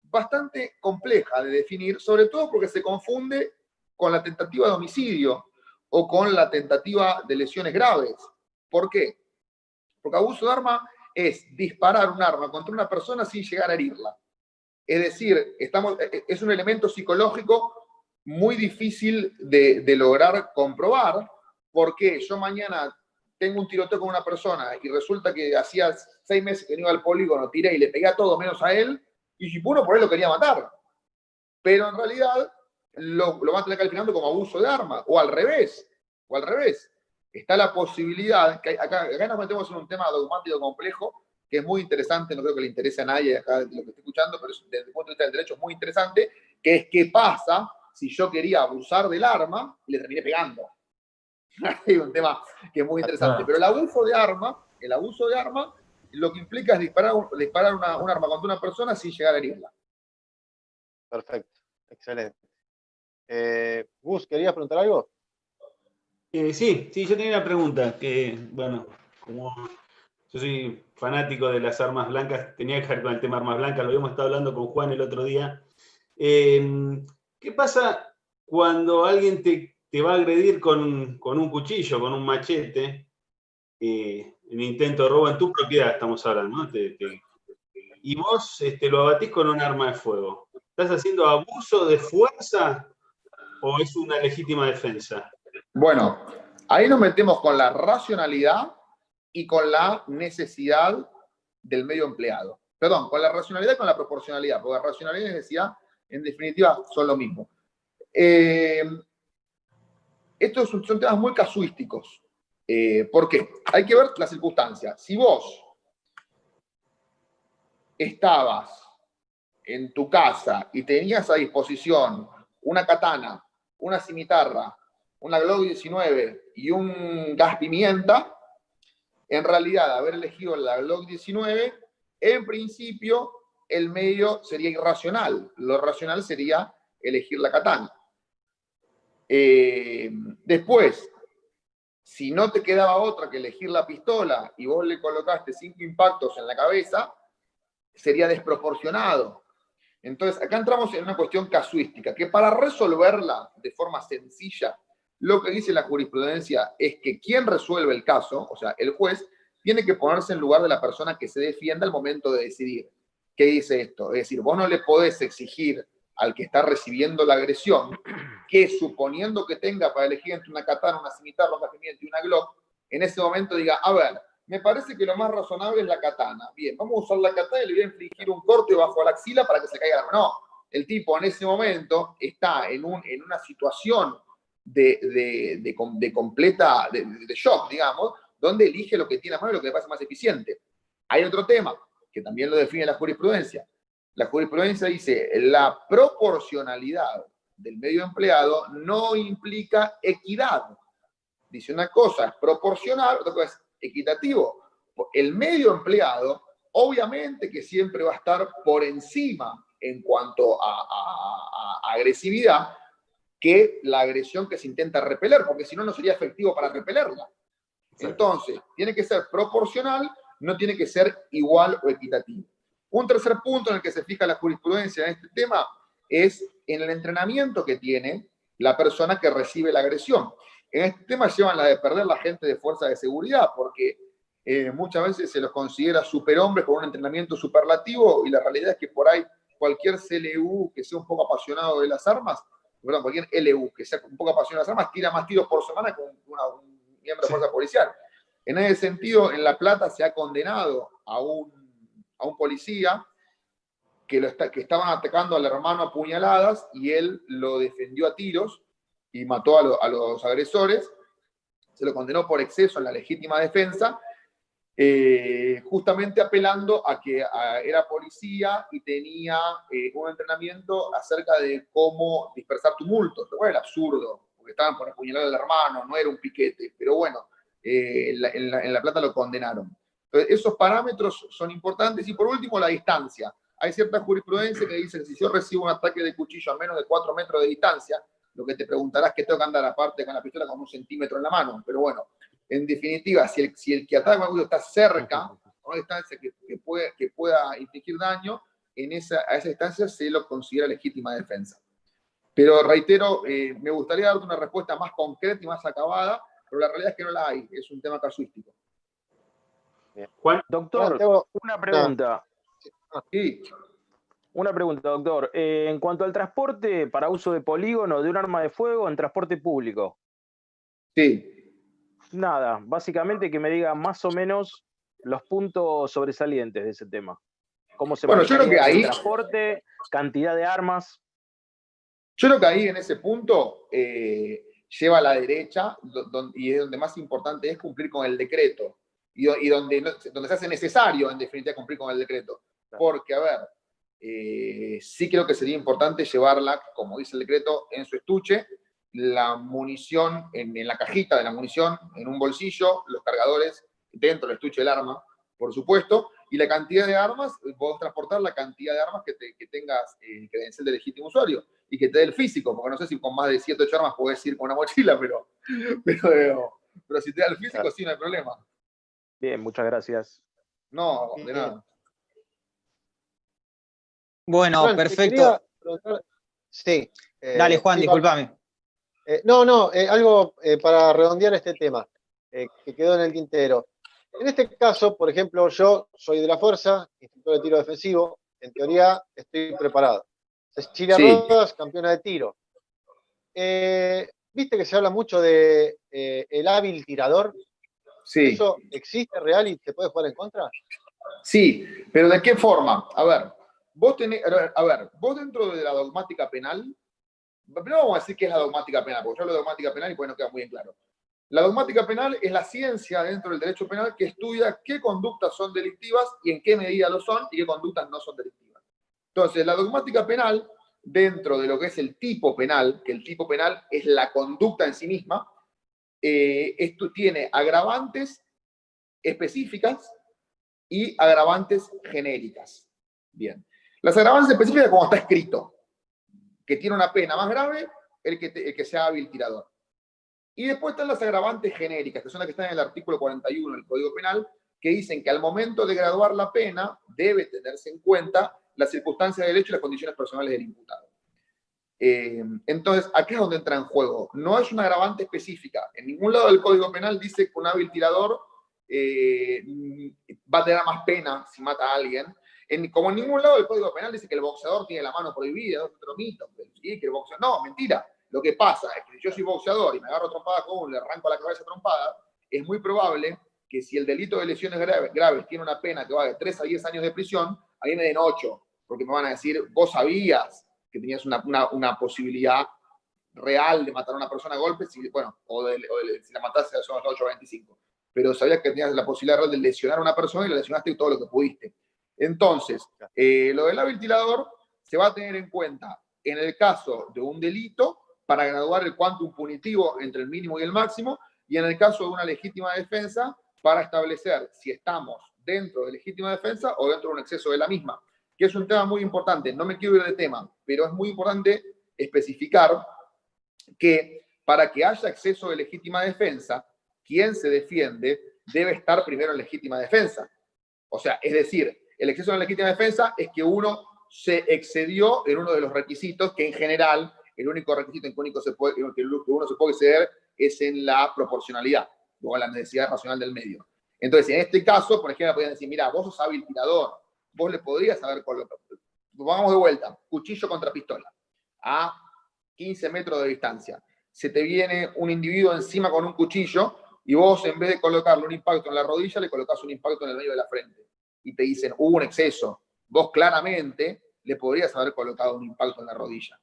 bastante compleja de definir, sobre todo porque se confunde con la tentativa de homicidio o con la tentativa de lesiones graves. ¿Por qué? Porque abuso de arma es disparar un arma contra una persona sin llegar a herirla. Es decir, es un elemento psicológico muy difícil de lograr comprobar, ¿Por qué? Yo mañana tengo un tiroteo con una persona y resulta que hacía 6 meses que no iba al polígono, tiré y le pegué a todo menos a él, y si uno por él lo quería matar. Pero en realidad lo van a tener calificando como abuso de arma, o al revés. Está la posibilidad, que acá nos metemos en un tema dogmático complejo, que es muy interesante, no creo que le interese a nadie acá lo que esté escuchando, pero desde el punto de vista del derecho es muy interesante, que es qué pasa si yo quería abusar del arma y le terminé pegando. Hay un tema que es muy interesante. Pero el abuso de arma, lo que implica es disparar un arma contra una persona sin llegar a herirla. Perfecto, excelente. Gus, ¿querías preguntar algo? Sí, yo tenía una pregunta que, bueno, como yo soy fanático de las armas blancas, tenía que ver con el tema armas blancas, lo habíamos estado hablando con Juan el otro día. ¿Qué pasa cuando alguien te va a agredir con un cuchillo, con un machete, en intento de robo en tu propiedad, estamos hablando, ¿no? Y vos lo abatís con un arma de fuego? ¿Estás haciendo abuso de fuerza o es una legítima defensa? Bueno, ahí nos metemos con la racionalidad y con la necesidad del medio empleado. Perdón, con la racionalidad y con la proporcionalidad, porque la racionalidad y la necesidad, en definitiva, son lo mismo. Estos son temas muy casuísticos. ¿Por qué? Hay que ver las circunstancias. Si vos estabas en tu casa y tenías a disposición una katana, una cimitarra, una Glock 19 y un gas pimienta, en realidad haber elegido la Glock 19, en principio el medio sería irracional. Lo racional sería elegir la katana. Después, si no te quedaba otra que elegir la pistola y vos le colocaste 5 impactos en la cabeza, sería desproporcionado. Entonces, acá entramos en una cuestión casuística, que para resolverla de forma sencilla, lo que dice la jurisprudencia es que quien resuelve el caso, o sea, el juez, tiene que ponerse en lugar de la persona que se defienda al momento de decidir. ¿Qué dice esto? Es decir, vos no le podés exigir al que está recibiendo la agresión que, suponiendo que tenga para elegir entre una katana, una cimitarra, un pimienta y una Glock, en ese momento diga, a ver, me parece que lo más razonable es la katana. Bien, vamos a usar la katana y le voy a infligir un corte bajo la axila para que se caiga la mano. No, el tipo en ese momento está en una situación de completa, de shock, digamos, donde elige lo que tiene a mano y lo que le parece más eficiente. Hay otro tema, que también lo define la jurisprudencia. La jurisprudencia dice, la proporcionalidad del medio empleado no implica equidad. Dice, una cosa es proporcional, otra cosa es equitativo. El medio empleado, obviamente que siempre va a estar por encima en cuanto a agresividad que la agresión que se intenta repeler, porque si no, no sería efectivo para repelerla. Entonces, tiene que ser proporcional, no tiene que ser igual o equitativo. Un tercer punto en el que se fija la jurisprudencia en este tema es en el entrenamiento que tiene la persona que recibe la agresión. En este tema llevan la de perder la gente de fuerza de seguridad, porque muchas veces se los considera superhombres con un entrenamiento superlativo, y la realidad es que por ahí cualquier CLU que sea un poco apasionado de las armas, perdón, cualquier LU que sea un poco apasionado de las armas, tira más tiros por semana que un miembro de fuerza policial. En ese sentido, en La Plata se ha condenado a un policía que estaban atacando al hermano a puñaladas y él lo defendió a tiros y mató a los agresores. Se lo condenó por exceso en la legítima defensa, justamente apelando a que era policía y tenía un entrenamiento acerca de cómo dispersar tumultos. Bueno, era absurdo, porque estaban por apuñalar al hermano, no era un piquete, pero bueno, en La Plata lo condenaron. Entonces, esos parámetros son importantes. Y por último, la distancia. Hay cierta jurisprudencia que dice que si yo recibo un ataque de cuchillo a menos de 4 metros de distancia, lo que te preguntarás es que tengo que andar aparte con la pistola con 1 centímetro en la mano. Pero bueno, en definitiva, si el que ataca con el cuchillo está cerca, a una distancia que pueda infligir daño, a esa distancia se lo considera legítima defensa. Pero reitero, me gustaría darte una respuesta más concreta y más acabada, pero la realidad es que no la hay. Es un tema casuístico. Juan, doctor, una pregunta. Sí. Una pregunta, doctor. En cuanto al transporte para uso de polígono de un arma de fuego en transporte público. Sí. nada, básicamente que me diga más o menos los puntos sobresalientes de ese tema. ¿Cómo se Bueno, yo creo que manejaría el ahí, transporte, cantidad de armas? yo creo que ahí en ese punto lleva a la derecha y es donde más importante es cumplir con el decreto y donde se hace necesario, en definitiva, cumplir con el decreto. Porque, a ver, sí creo que sería importante llevarla, como dice el decreto, en su estuche, la munición en la cajita de la munición, en un bolsillo, los cargadores dentro del estuche del arma, por supuesto, y la cantidad de armas, podés transportar la cantidad de armas que tengas credencial de legítimo usuario y que te dé el físico, porque no sé si con más de 7 o 8 armas podés ir con una mochila, pero si te da el físico, sí, no hay problema. Bien, muchas gracias. No, de nada. Bueno, Juan, te perfecto. quería preguntar- Sí. Dale, Juan, sí, discúlpame. Algo para redondear este tema que quedó en el tintero. En este caso, por ejemplo, yo soy de la Fuerza, instructor de tiro defensivo, en teoría estoy preparado. Cecilia Sí. Rodas, campeona de tiro. ¿Viste que se habla mucho de el hábil tirador? Sí. ¿Eso existe real y te puede jugar en contra? Sí, pero ¿de qué forma? A ver, vos dentro de la dogmática penal, primero vamos a decir qué es la dogmática penal, porque yo hablo de dogmática penal y pues no queda muy bien claro. La dogmática penal es la ciencia dentro del derecho penal que estudia qué conductas son delictivas y en qué medida lo son y qué conductas no son delictivas. Entonces, la dogmática penal, dentro de lo que es el tipo penal, que el tipo penal es la conducta en sí misma, esto tiene agravantes específicas y agravantes genéricas. Bien. Las agravantes específicas, como está escrito, que tiene una pena más grave el que sea hábil tirador. Y después están las agravantes genéricas, que son las que están en el artículo 41 del Código Penal, que dicen que al momento de graduar la pena debe tenerse en cuenta las circunstancias del hecho y las condiciones personales del imputado. Entonces, aquí es donde entra en juego. No es una agravante específica. En ningún lado del Código Penal dice que un hábil tirador va a tener más pena si mata a alguien. Como en ningún lado del Código Penal dice que el boxeador tiene la mano prohibida, es otro mito. ¿Sí? Que el boxeador, no, mentira. Lo que pasa es que si yo soy boxeador y me agarro trompada con uno, le arranco la cabeza trompada, es muy probable que si el delito de lesiones graves tiene una pena que va de 3 a 10 años de prisión, a mí me den 8, porque me van a decir, vos sabías que tenías una posibilidad real de matar a una persona a golpes, si la mataste son 8 o 25. Pero sabías que tenías la posibilidad real de lesionar a una persona y la lesionaste todo lo que pudiste. Entonces, lo del hábil tirador se va a tener en cuenta en el caso de un delito para graduar el quantum punitivo entre el mínimo y el máximo, y en el caso de una legítima defensa para establecer si estamos dentro de legítima defensa o dentro de un exceso de la misma, que es un tema muy importante. No me quiero ir de tema, pero es muy importante especificar que para que haya exceso de legítima defensa, quien se defiende debe estar primero en legítima defensa. O sea, es decir, el exceso de legítima defensa es que uno se excedió en uno de los requisitos, que en general el único requisito en que uno se puede exceder es en la proporcionalidad o en la necesidad racional del medio. Entonces, en este caso, por ejemplo, podrían decir, mira, vos sos hábil tirador, vos le podrías haber colocado, vamos de vuelta, cuchillo contra pistola, a 15 metros de distancia. Se te viene un individuo encima con un cuchillo y vos, en vez de colocarle un impacto en la rodilla, le colocás un impacto en el medio de la frente. Y te dicen, hubo un exceso. Vos claramente le podrías haber colocado un impacto en la rodilla.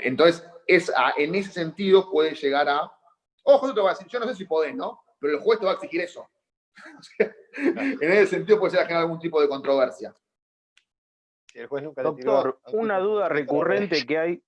Entonces, en ese sentido puede llegar a... Ojo, yo te voy a decir, yo no sé si podés, ¿no? Pero el juez te va a exigir eso. En ese sentido puede llegar a generar algún tipo de controversia. Si el juez nunca Doctor, una duda recurrente que hay,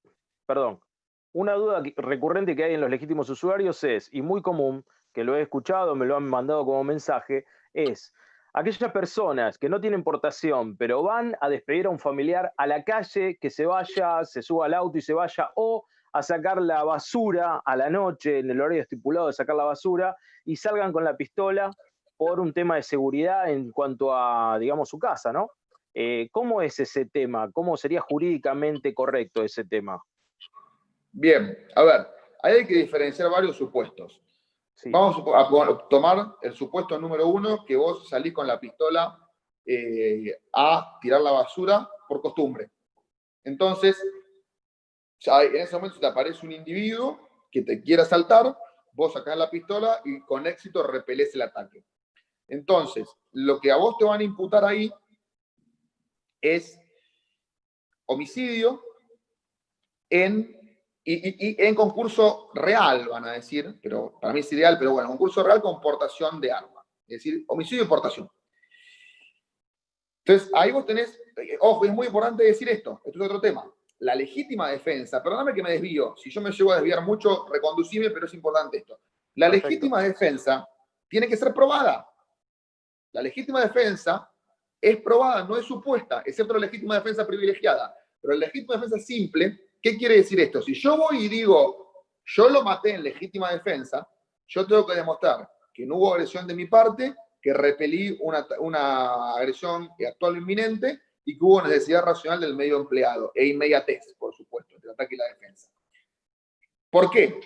una duda recurrente que hay en los legítimos usuarios es, y muy común, que lo he escuchado, me lo han mandado como mensaje, es aquellas personas que no tienen portación, pero van a despedir a un familiar a la calle, que se vaya, se suba al auto y se vaya, o a sacar la basura a la noche, en el horario estipulado de sacar la basura, y salgan con la pistola por un tema de seguridad en cuanto a, digamos, su casa, ¿no? ¿Cómo es ese tema? ¿Cómo sería jurídicamente correcto ese tema? Bien, a ver, ahí hay que diferenciar varios supuestos. Sí. Vamos a tomar el supuesto número 1, que vos salís con la pistola a tirar la basura por costumbre. Entonces, en ese momento te aparece un individuo que te quiere asaltar, vos sacás la pistola y con éxito repelés el ataque. Entonces, lo que a vos te van a imputar ahí es homicidio en concurso real, van a decir, pero para mí es ideal, pero bueno, concurso real con portación de arma. Es decir, homicidio y portación. Entonces, ahí vos tenés, ojo, es muy importante decir esto es otro tema. La legítima defensa, perdóname que me desvío, si yo me llego a desviar mucho, reconducime, pero es importante esto. La Perfecto. legítima defensa tiene que ser probada. La legítima defensa es probada, no es supuesta, excepto la legítima defensa privilegiada. Pero la legítima defensa simple, ¿qué quiere decir esto? Si yo voy y digo, yo lo maté en legítima defensa, yo tengo que demostrar que no hubo agresión de mi parte, que repelí una agresión actual o inminente y que hubo necesidad racional del medio empleado e inmediatez, por supuesto, del ataque y la defensa. ¿Por qué?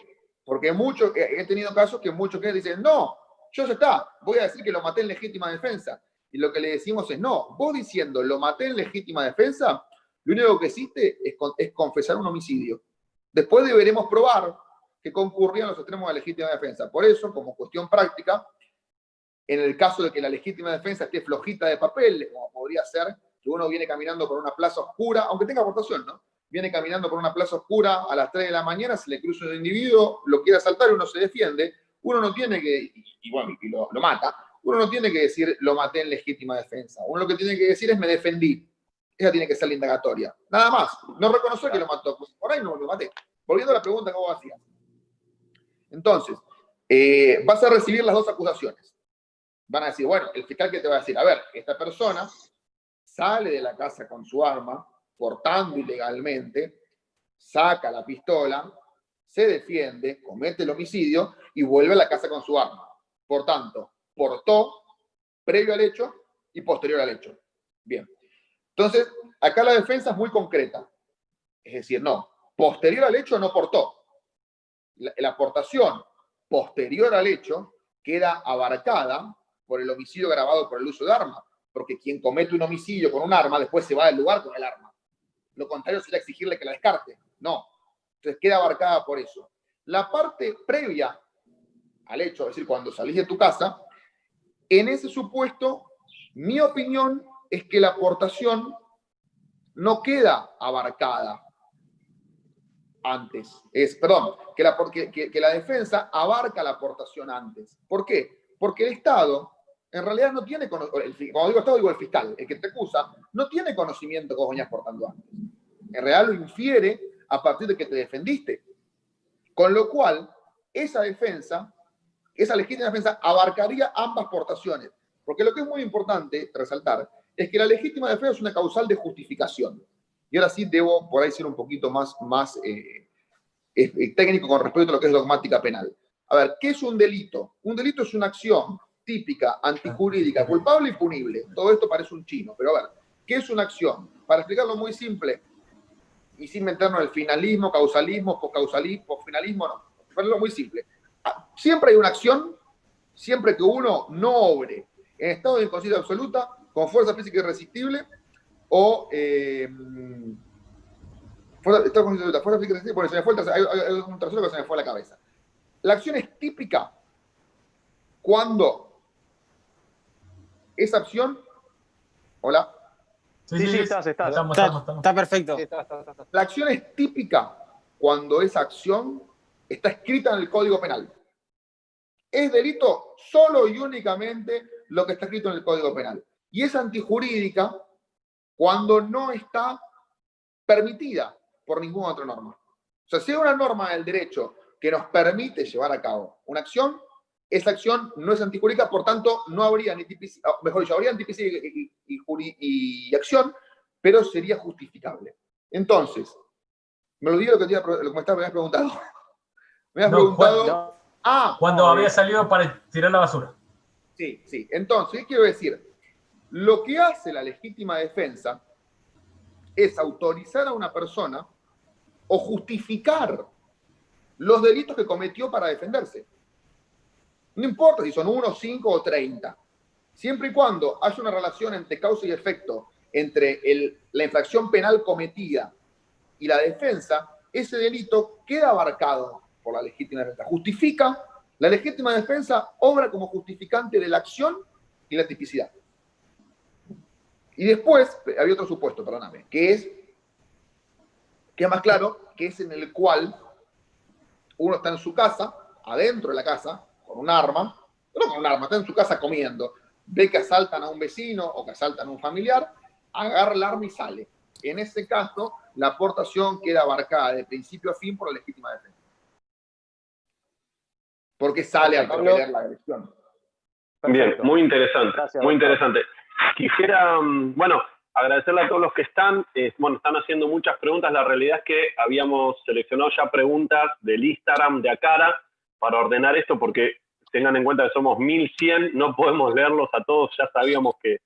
Porque he tenido casos que muchos que dicen, no, yo ya está, voy a decir que lo maté en legítima defensa. Y lo que le decimos es, no, vos diciendo lo maté en legítima defensa, lo único que hiciste es confesar un homicidio. Después deberemos probar que concurrían los extremos de la legítima defensa. Por eso, como cuestión práctica, en el caso de que la legítima defensa esté flojita de papel, como podría ser que uno viene caminando por una plaza oscura, aunque tenga aportación, ¿no? Viene caminando por una plaza oscura a las 3 de la mañana, se le cruza un individuo, lo quiere asaltar y uno se defiende, uno no tiene que, y lo mata, uno no tiene que decir lo maté en legítima defensa. Uno lo que tiene que decir es me defendí. Esa tiene que ser la indagatoria. Nada más. No reconocer que lo mató. Pues por ahí no lo maté. Volviendo a la pregunta que vos hacías. Entonces, vas a recibir las dos acusaciones. Van a decir, bueno, el fiscal que te va a decir, a ver, esta persona sale de la casa con su arma, portando ilegalmente, saca la pistola, se defiende, comete el homicidio y vuelve a la casa con su arma. Por tanto, portó previo al hecho y posterior al hecho. Bien. Entonces, acá la defensa es muy concreta. Es decir, no, posterior al hecho no portó. La aportación posterior al hecho queda abarcada por el homicidio agravado por el uso de arma, porque quien comete un homicidio con un arma después se va del lugar con el arma. Lo contrario sería exigirle que la descarte. No. Entonces queda abarcada por eso. La parte previa al hecho, es decir, cuando salís de tu casa, en ese supuesto, mi opinión es que la aportación no queda abarcada antes. Que la defensa abarca la aportación antes. ¿Por qué? Porque el Estado, en realidad no tiene conocimiento, cuando digo Estado digo el fiscal, el que te acusa, no tiene conocimiento que vos venías portando antes. En realidad lo infiere a partir de que te defendiste. Con lo cual, esa defensa, esa legítima defensa abarcaría ambas portaciones. Porque lo que es muy importante resaltar es que la legítima defensa es una causal de justificación. Y ahora sí debo por ahí ser un poquito más técnico con respecto a lo que es dogmática penal. A ver, ¿qué es un delito? Un delito es una acción típica, antijurídica, culpable y punible. Todo esto parece un chino, pero a ver, ¿qué es una acción? Para explicarlo muy simple, y sin meternos en el finalismo, causalismo, posfinalismo, no. Para explicarlo muy simple. Siempre hay una acción, siempre que uno no obre en estado de inconsciencia absoluta, con fuerza física irresistible, o fuerza física irresistible, porque se me fue hay un tercero que se me fue a la cabeza. La acción es típica cuando esa acción... ¿Hola? Sí, estás. Está perfecto. Sí, está. La acción es típica cuando esa acción está escrita en el Código Penal. Es delito solo y únicamente lo que está escrito en el Código Penal. Y es antijurídica cuando no está permitida por ninguna otra norma. O sea, si hay una norma del derecho que nos permite llevar a cabo una acción, esa acción no es antijurídica, por tanto, no habría ni tipicidad, mejor dicho, habría antipicidad y acción, pero sería justificable. Entonces, me olvidé lo que me habías preguntado. Me habías preguntado... Cuando había salido para tirar la basura. Sí. Entonces, ¿qué quiero decir? Lo que hace la legítima defensa es autorizar a una persona o justificar los delitos que cometió para defenderse. No importa si son 1, 5 o 30. Siempre y cuando haya una relación entre causa y efecto entre la infracción penal cometida y la defensa, ese delito queda abarcado por la legítima defensa. Justifica La legítima defensa obra como justificante de la acción y la tipicidad. Y después, había otro supuesto, perdóname, que es más claro, que es en el cual uno está en su casa, adentro de la casa, con un arma, no con un arma, está en su casa comiendo, ve que asaltan a un vecino o que asaltan a un familiar, agarra el arma y sale. En ese caso, la aportación queda abarcada de principio a fin por la legítima defensa. Porque sale a repeler la agresión. Bien, muy interesante, Gracias, muy doctor. interesante. Quisiera, bueno, agradecerle a todos los que están. Bueno, están haciendo muchas preguntas. La realidad es que habíamos seleccionado ya preguntas del Instagram de Acara para ordenar esto, porque tengan en cuenta que somos 1100, no podemos leerlos a todos, ya sabíamos que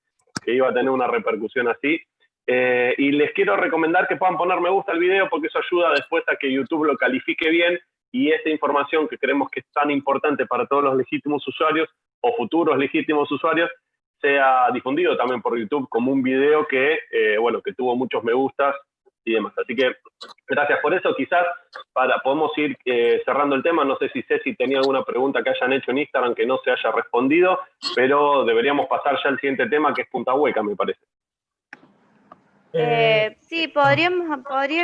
iba a tener una repercusión así. Y les quiero recomendar que puedan poner me gusta al video, porque eso ayuda después a que YouTube lo califique bien y esta información que creemos que es tan importante para todos los legítimos usuarios o futuros legítimos usuarios sea difundido también por YouTube como un video que, bueno, que tuvo muchos me gustas y demás. Así que gracias por eso. Quizás podemos ir cerrando el tema. No sé si Ceci tenía alguna pregunta que hayan hecho en Instagram que no se haya respondido, pero deberíamos pasar ya al siguiente tema, que es Punta Hueca, me parece. Sí, podría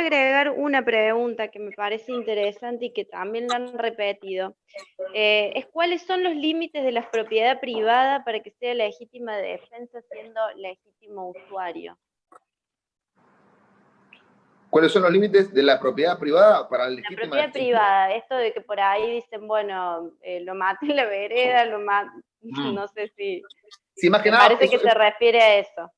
agregar una pregunta que me parece interesante y que también la han repetido. Es cuáles son los límites de la propiedad privada para que sea legítima defensa siendo legítimo usuario. ¿Cuáles son los límites de la propiedad privada para la legítima defensa? La propiedad privada, esto de que por ahí dicen, bueno, lo maté en la vereda, no sé si... Sí, más que me nada, parece que se refiere a eso.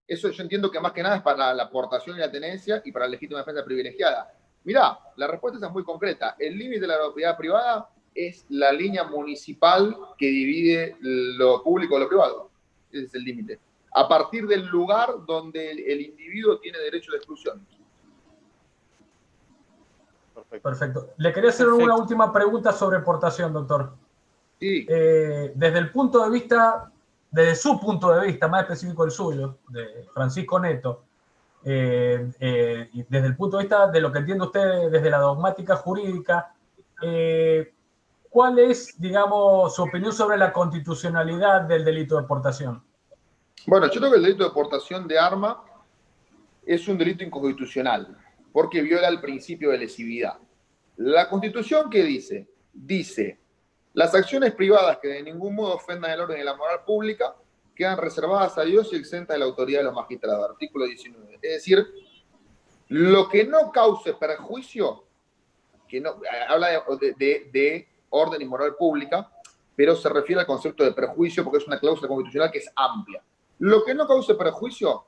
Eso yo entiendo que más que nada es para la aportación y la tenencia y para la legítima defensa privilegiada. Mirá, la respuesta es muy concreta. El límite de la propiedad privada es la línea municipal que divide lo público de lo privado. Ese es el límite. A partir del lugar donde el individuo tiene derecho de exclusión. Perfecto. Le quería hacer una última pregunta sobre portación, doctor. Sí. Desde su punto de vista, más específico el suyo, de Francisco Neto, y desde el punto de vista de lo que entiende usted desde la dogmática jurídica, ¿cuál es, digamos, su opinión sobre la constitucionalidad del delito de portación? Bueno, yo creo que el delito de portación de arma es un delito inconstitucional, porque viola el principio de lesividad. La Constitución, ¿qué dice? Dice: las acciones privadas que de ningún modo ofendan el orden y la moral pública quedan reservadas a Dios y exentas de la autoridad de los magistrados. Artículo 19. Es decir, lo que no cause perjuicio, que no habla de orden y moral pública, pero se refiere al concepto de perjuicio porque es una cláusula constitucional que es amplia. Lo que no cause perjuicio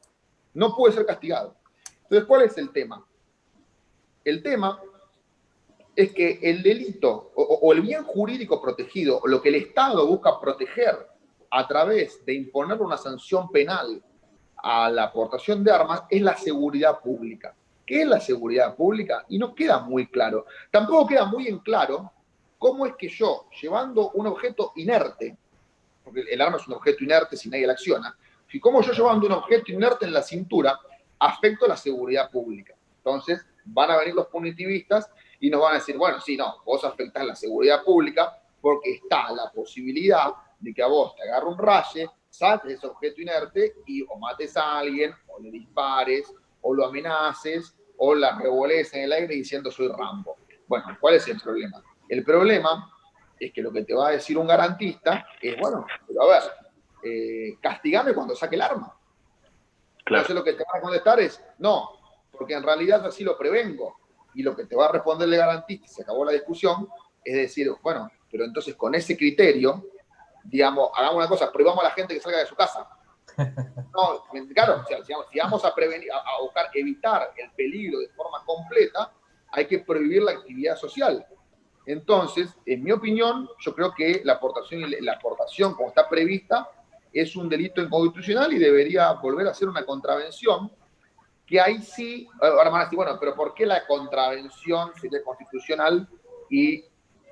no puede ser castigado. Entonces, ¿cuál es el tema? El tema es que el delito o el bien jurídico protegido, o lo que el Estado busca proteger a través de imponer una sanción penal a la aportación de armas, es la seguridad pública. ¿Qué es la seguridad pública? Y no queda muy claro. Tampoco queda muy en claro cómo es que yo, llevando un objeto inerte, porque el arma es un objeto inerte si nadie la acciona, y cómo yo llevando un objeto inerte en la cintura afecto la seguridad pública. Entonces van a venir los punitivistas y nos van a decir, bueno, sí, no, vos afectás la seguridad pública porque está la posibilidad de que a vos te agarre un raye, saques ese objeto inerte y o mates a alguien, o le dispares, o lo amenaces, o la revolees en el aire diciendo soy Rambo. Bueno, ¿cuál es el problema? El problema es que lo que te va a decir un garantista es, bueno, pero a ver, castigame cuando saque el arma. Claro. Entonces lo que te van a contestar es, no, porque en realidad así lo prevengo. Y lo que te va a responder el garantista, y se acabó la discusión, es decir, bueno, pero entonces con ese criterio, digamos, hagamos una cosa, prohibamos a la gente que salga de su casa. No, claro, o sea, si vamos a prevenir, a buscar evitar el peligro de forma completa, hay que prohibir la actividad social. Entonces, en mi opinión, yo creo que la aportación como está prevista es un delito inconstitucional y debería volver a ser una contravención, que ahí sí, ahora van a decir, bueno, pero ¿por qué la contravención sería constitucional y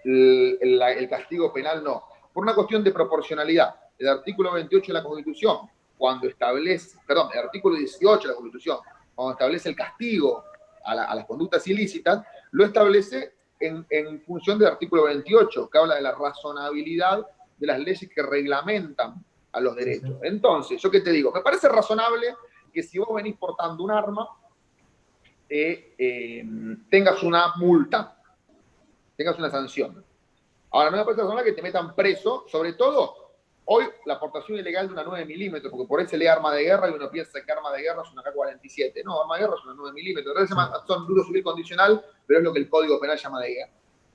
el castigo penal no? Por una cuestión de proporcionalidad. El artículo 28 de la Constitución, cuando establece, perdón, el artículo 18 de la Constitución, cuando establece el castigo a las conductas ilícitas, lo establece en función del artículo 28, que habla de la razonabilidad de las leyes que reglamentan a los derechos. Entonces, ¿yo qué te digo? Me parece razonable que si vos venís portando un arma, tengas una multa, tengas una sanción. Ahora, no me parece razonable que te metan preso, sobre todo hoy la aportación ilegal de una 9 milímetros, porque por ahí se lee arma de guerra y uno piensa que arma de guerra es una K-47. No, arma de guerra es una 9 milímetros. En realidad son duro civil condicional, pero es lo que el Código Penal llama de guerra.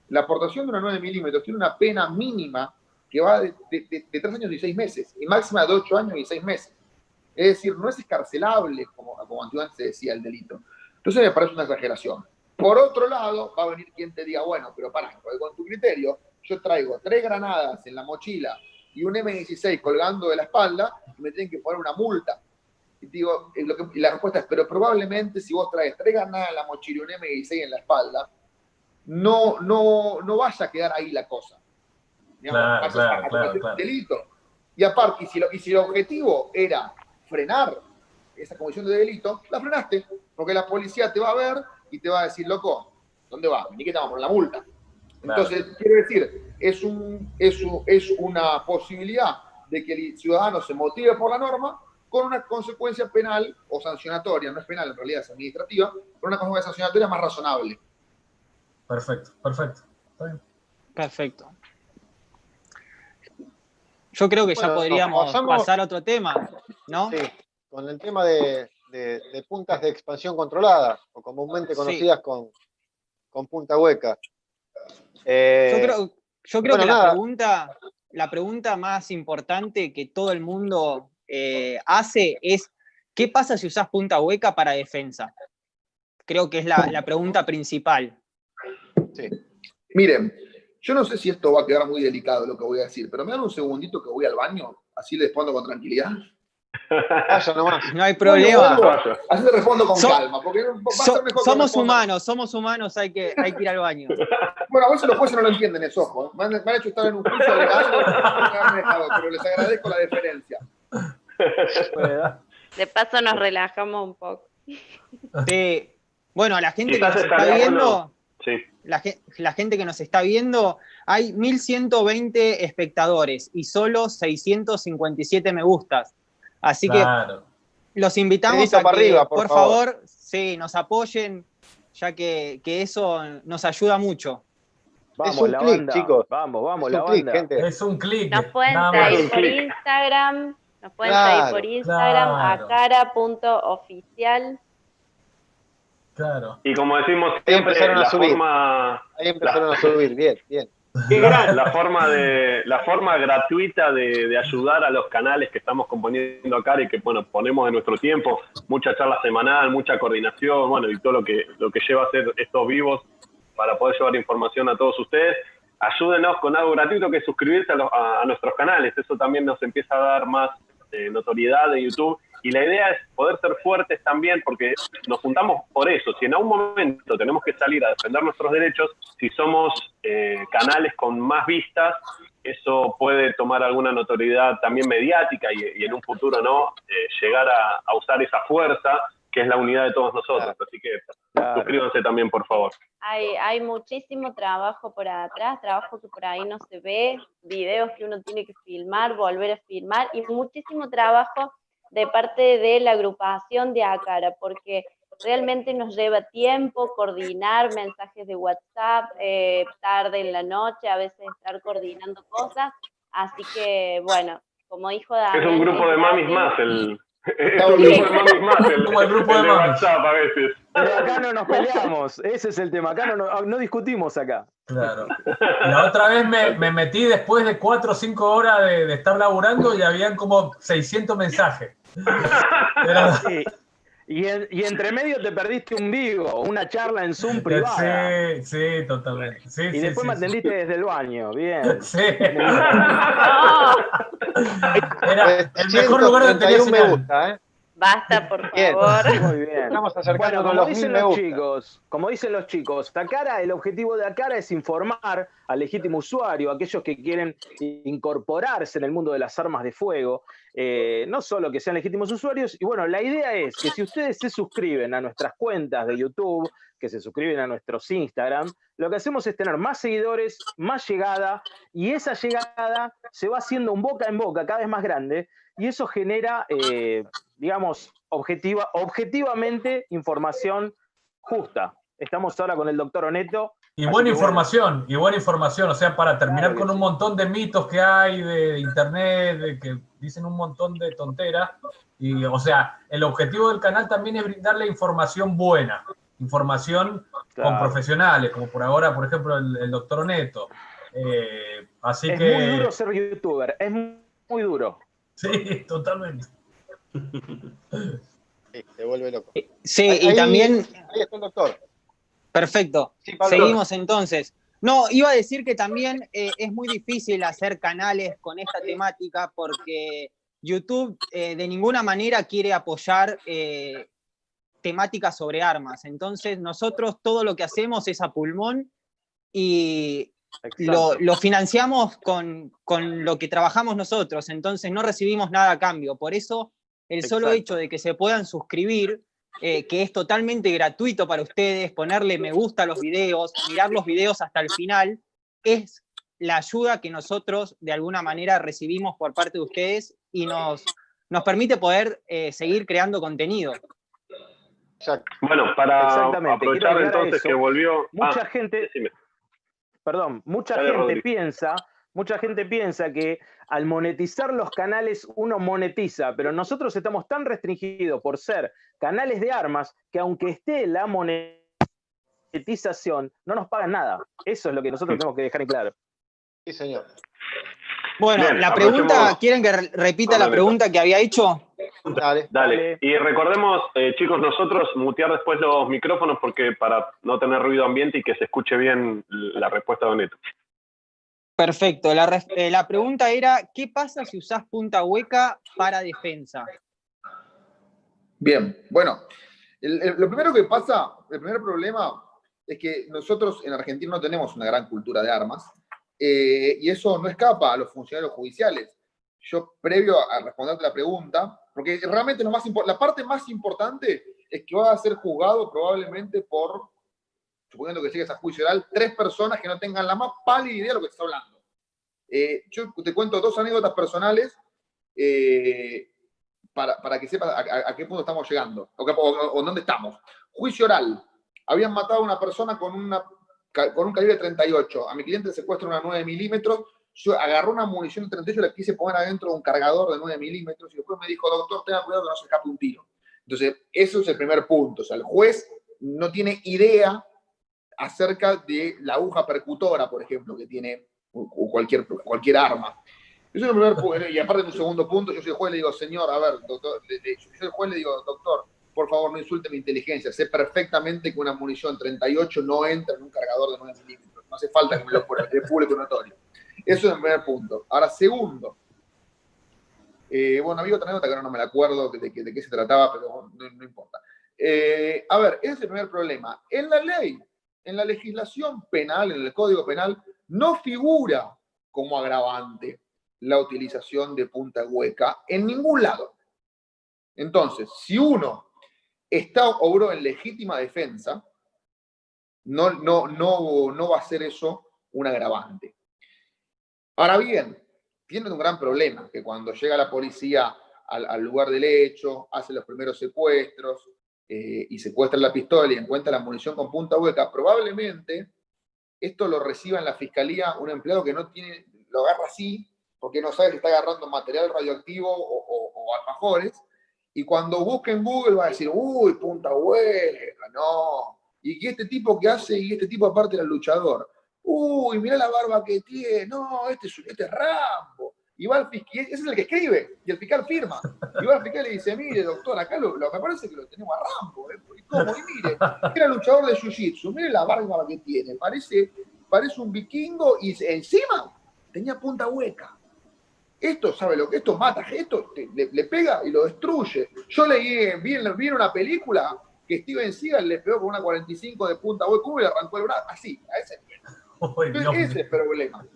La aportación de una 9 milímetros tiene una pena mínima que va de 3 años y 6 meses, y máxima de 8 años y 6 meses. Es decir, no es escarcelable, como antiguamente se decía el delito. Entonces me parece una exageración. Por otro lado, va a venir quien te diga, bueno, pero pará, con tu criterio, yo traigo 3 granadas en la mochila y un M16 colgando de la espalda y me tienen que poner una multa. Y digo, y la respuesta es, pero probablemente si vos traes 3 granadas en la mochila y un M16 en la espalda, no vaya a quedar ahí la cosa. Digamos, claro. Delito. Y aparte, y si el objetivo era frenar esa comisión de delito, la frenaste, porque la policía te va a ver y te va a decir, loco, ¿dónde va? Ni que te vamos por la multa. Entonces, quiero decir, es una posibilidad de que el ciudadano se motive por la norma con una consecuencia penal o sancionatoria, no es penal, en realidad es administrativa, con una consecuencia sancionatoria más razonable. Perfecto. Está bien. Perfecto. Yo creo que ya podríamos pasar a otro tema, ¿no? Sí, con el tema de puntas de expansión controlada, o comúnmente conocidas con punta hueca. Yo creo que la pregunta más importante que todo el mundo hace es, ¿qué pasa si usás punta hueca para defensa? Creo que es la pregunta principal. Sí. Miren, yo no sé si esto va a quedar muy delicado lo que voy a decir, pero me dan un segundito que voy al baño, así le respondo con tranquilidad. Vaya nomás. No hay problema. Así te respondo con calma, porque va a ser mejor. Somos humanos, hay que ir al baño. Bueno, a veces los jueces no lo entienden eso, ojo. Me han hecho estar en un juicio legal, pero les agradezco la deferencia. De paso nos relajamos un poco. Bueno, a la gente que nos está viendo, la gente que nos está viendo, hay 1120 espectadores y solo 657 me gustas. Así que los invitamos a que, arriba, por favor, nos apoyen, ya que eso nos ayuda mucho. Vamos, es un clic, chicos. Vamos, es la un clic, banda. gente. Es un clic. Nos pueden seguir por Instagram. acara.oficial. Claro. Y como decimos siempre, Ahí empezaron a subir, bien. La forma gratuita de ayudar a los canales que estamos componiendo acá y que, bueno, ponemos de nuestro tiempo, mucha charla semanal, mucha coordinación, bueno, y todo lo que lleva a hacer estos vivos para poder llevar información a todos ustedes. Ayúdenos con algo gratuito que es suscribirse a nuestros canales. Eso también nos empieza a dar más notoriedad de YouTube. Y la idea es poder ser fuertes también, porque nos juntamos por eso. Si en algún momento tenemos que salir a defender nuestros derechos, si somos canales con más vistas, eso puede tomar alguna notoriedad también mediática y en un futuro no llegar a usar esa fuerza, que es la unidad de todos nosotros. Así que suscríbanse también, por favor. Hay muchísimo trabajo por atrás, trabajo que por ahí no se ve, videos que uno tiene que filmar, volver a filmar, y muchísimo trabajo de parte de la agrupación de Acara, porque realmente nos lleva tiempo coordinar mensajes de WhatsApp, tarde en la noche, a veces estar coordinando cosas, así que bueno, como dijo Damián... Es un grupo de mamis más, es un grupo de mamis más, el grupo de WhatsApp a veces. Pero acá no nos peleamos, ese es el tema, acá no discutimos acá. Claro. La otra vez me metí después de 4 o 5 horas de estar laburando y habían como 600 mensajes. Sí. Y entre medio te perdiste un vivo, una charla en Zoom privada. Sí, totalmente. Y después me atendiste desde el baño, bien. Sí. Era el mejor lugar donde tenía señal. Me gusta, Basta, por favor. Muy bien. Vamos acercando como dicen los chicos, Acara, el objetivo de Acara es informar al legítimo usuario, aquellos que quieren incorporarse en el mundo de las armas de fuego, no solo que sean legítimos usuarios, y bueno, la idea es que si ustedes se suscriben a nuestras cuentas de YouTube, que se suscriben a nuestros Instagram, lo que hacemos es tener más seguidores, más llegada, y esa llegada se va haciendo un boca en boca cada vez más grande, y eso genera, digamos, objetivamente información justa. Estamos ahora con el doctor Oneto. Y buena información, o sea, para terminar con un montón de mitos que hay de internet, de que dicen un montón de tonteras, y o sea, el objetivo del canal también es brindarle información buena, información con profesionales, como por ahora, por ejemplo, el doctor Oneto. Así que... Es muy duro ser youtuber, es muy duro. Sí, totalmente. Sí, te vuelve loco. Sí, y también... Ahí está el doctor. Perfecto. Sí, Pablo. Seguimos entonces. No, iba a decir que también es muy difícil hacer canales con esta temática porque YouTube de ninguna manera quiere apoyar temáticas sobre armas. Entonces nosotros todo lo que hacemos es a pulmón y lo financiamos con lo que trabajamos nosotros. Entonces no recibimos nada a cambio. Por eso el solo hecho de que se puedan suscribir, que es totalmente gratuito para ustedes, ponerle me gusta a los videos, mirar los videos hasta el final, es la ayuda que nosotros de alguna manera recibimos por parte de ustedes y nos permite poder seguir creando contenido. Exacto. Bueno, para Exactamente. aprovechar entonces eso, que volvió... Mucha gente piensa que al monetizar los canales uno monetiza, pero nosotros estamos tan restringidos por ser canales de armas que aunque esté la monetización, no nos pagan nada. Eso es lo que nosotros tenemos que dejar en claro. Sí, señor. Bueno, Bien, la pregunta, ¿quieren que repita la pregunta que había hecho? Dale. Y recordemos, chicos, nosotros mutear después los micrófonos porque para no tener ruido ambiente y que se escuche bien la respuesta de Oneto. Perfecto. La pregunta era, ¿qué pasa si usás punta hueca para defensa? Bien, bueno, lo primero que pasa, el primer problema es que nosotros en Argentina no tenemos una gran cultura de armas y eso no escapa a los funcionarios judiciales. Yo, previo a responderte la pregunta, porque realmente la parte más importante es que va a ser juzgado probablemente por, suponiendo que llegues a juicio oral, 3 personas que no tengan la más pálida idea de lo que está hablando. Yo te cuento 2 anécdotas personales para que sepas a qué punto estamos llegando o dónde estamos. Juicio oral. Habían matado a una persona con un calibre 38. A mi cliente le secuestran una 9 milímetros. Yo agarré una munición de 38 y la quise poner adentro de un cargador de 9 milímetros y después me dijo, doctor, tenga cuidado que no se escape un tiro. Entonces, eso es el primer punto. O sea, el juez no tiene idea acerca de la aguja percutora, por ejemplo, que tiene cualquier arma. Eso es el primer punto. Y aparte, en un segundo punto, yo soy el juez, le digo, señor, a ver, doctor, yo soy el juez, le digo, doctor, por favor, no insulte mi inteligencia. Sé perfectamente que una munición 38 no entra en un cargador de 9 milímetros. No hace falta que me lo ponga, es público notorio. Eso es el primer punto. Ahora, segundo. Bueno, había otra anécdota que ahora no me la acuerdo de qué se trataba, pero no importa. A ver, ese es el primer problema. En la ley, en la legislación penal, en el Código Penal, no figura como agravante la utilización de punta hueca en ningún lado. Entonces, si uno obró en legítima defensa, no va a ser eso un agravante. Ahora bien, tienen un gran problema, que cuando llega la policía al lugar del hecho, hace los primeros secuestros y secuestra la pistola y encuentra la munición con punta hueca, probablemente esto lo reciba en la fiscalía un empleado que lo agarra así, porque no sabe si está agarrando material radioactivo o alfajores, y cuando busque en Google va a decir, uy, punta hueca, no. ¿Y este tipo qué hace? Y este tipo aparte era luchador. Uy, mirá la barba que tiene, no, este es Rambo. Y va al fiscal, ese es el que escribe, y el fiscal firma. Y va al fiscal y le dice, mire, doctor, acá me parece que lo tenemos a Rambo. ¿Y cómo? Y mire, era luchador de jiu-jitsu, mire la barba que tiene, parece un vikingo y encima tenía punta hueca. Esto, ¿sabe lo que? Esto mata, esto le pega y lo destruye. Yo vi en una película que Steven Seagal le pegó con una 45 de punta hueca y le arrancó el brazo, así, a ese nivel. Ese es el problema.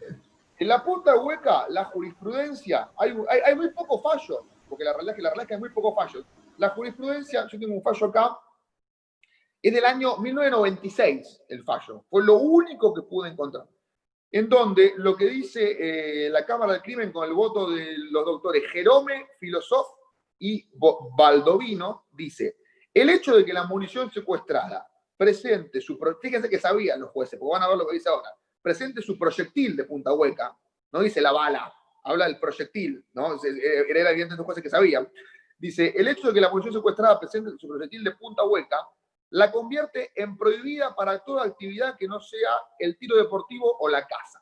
En la punta hueca, la jurisprudencia, hay muy pocos fallos, porque la realidad es que hay muy pocos fallos. La jurisprudencia, yo tengo un fallo acá, Es del año 1996 el fallo. Fue lo único que pude encontrar. En donde lo que dice la Cámara del Crimen con el voto de los doctores Jerome, Filosof y Baldovino, dice: el hecho de que la munición secuestrada presente su... Fíjense que sabían los jueces, porque van a ver lo que dice ahora. Presente su proyectil de punta hueca. No dice la bala, habla del proyectil, ¿no? Era evidente los jueces que sabían. Dice: el hecho de que la munición secuestrada presente su proyectil de punta hueca la convierte en prohibida para toda actividad que no sea el tiro deportivo o la caza.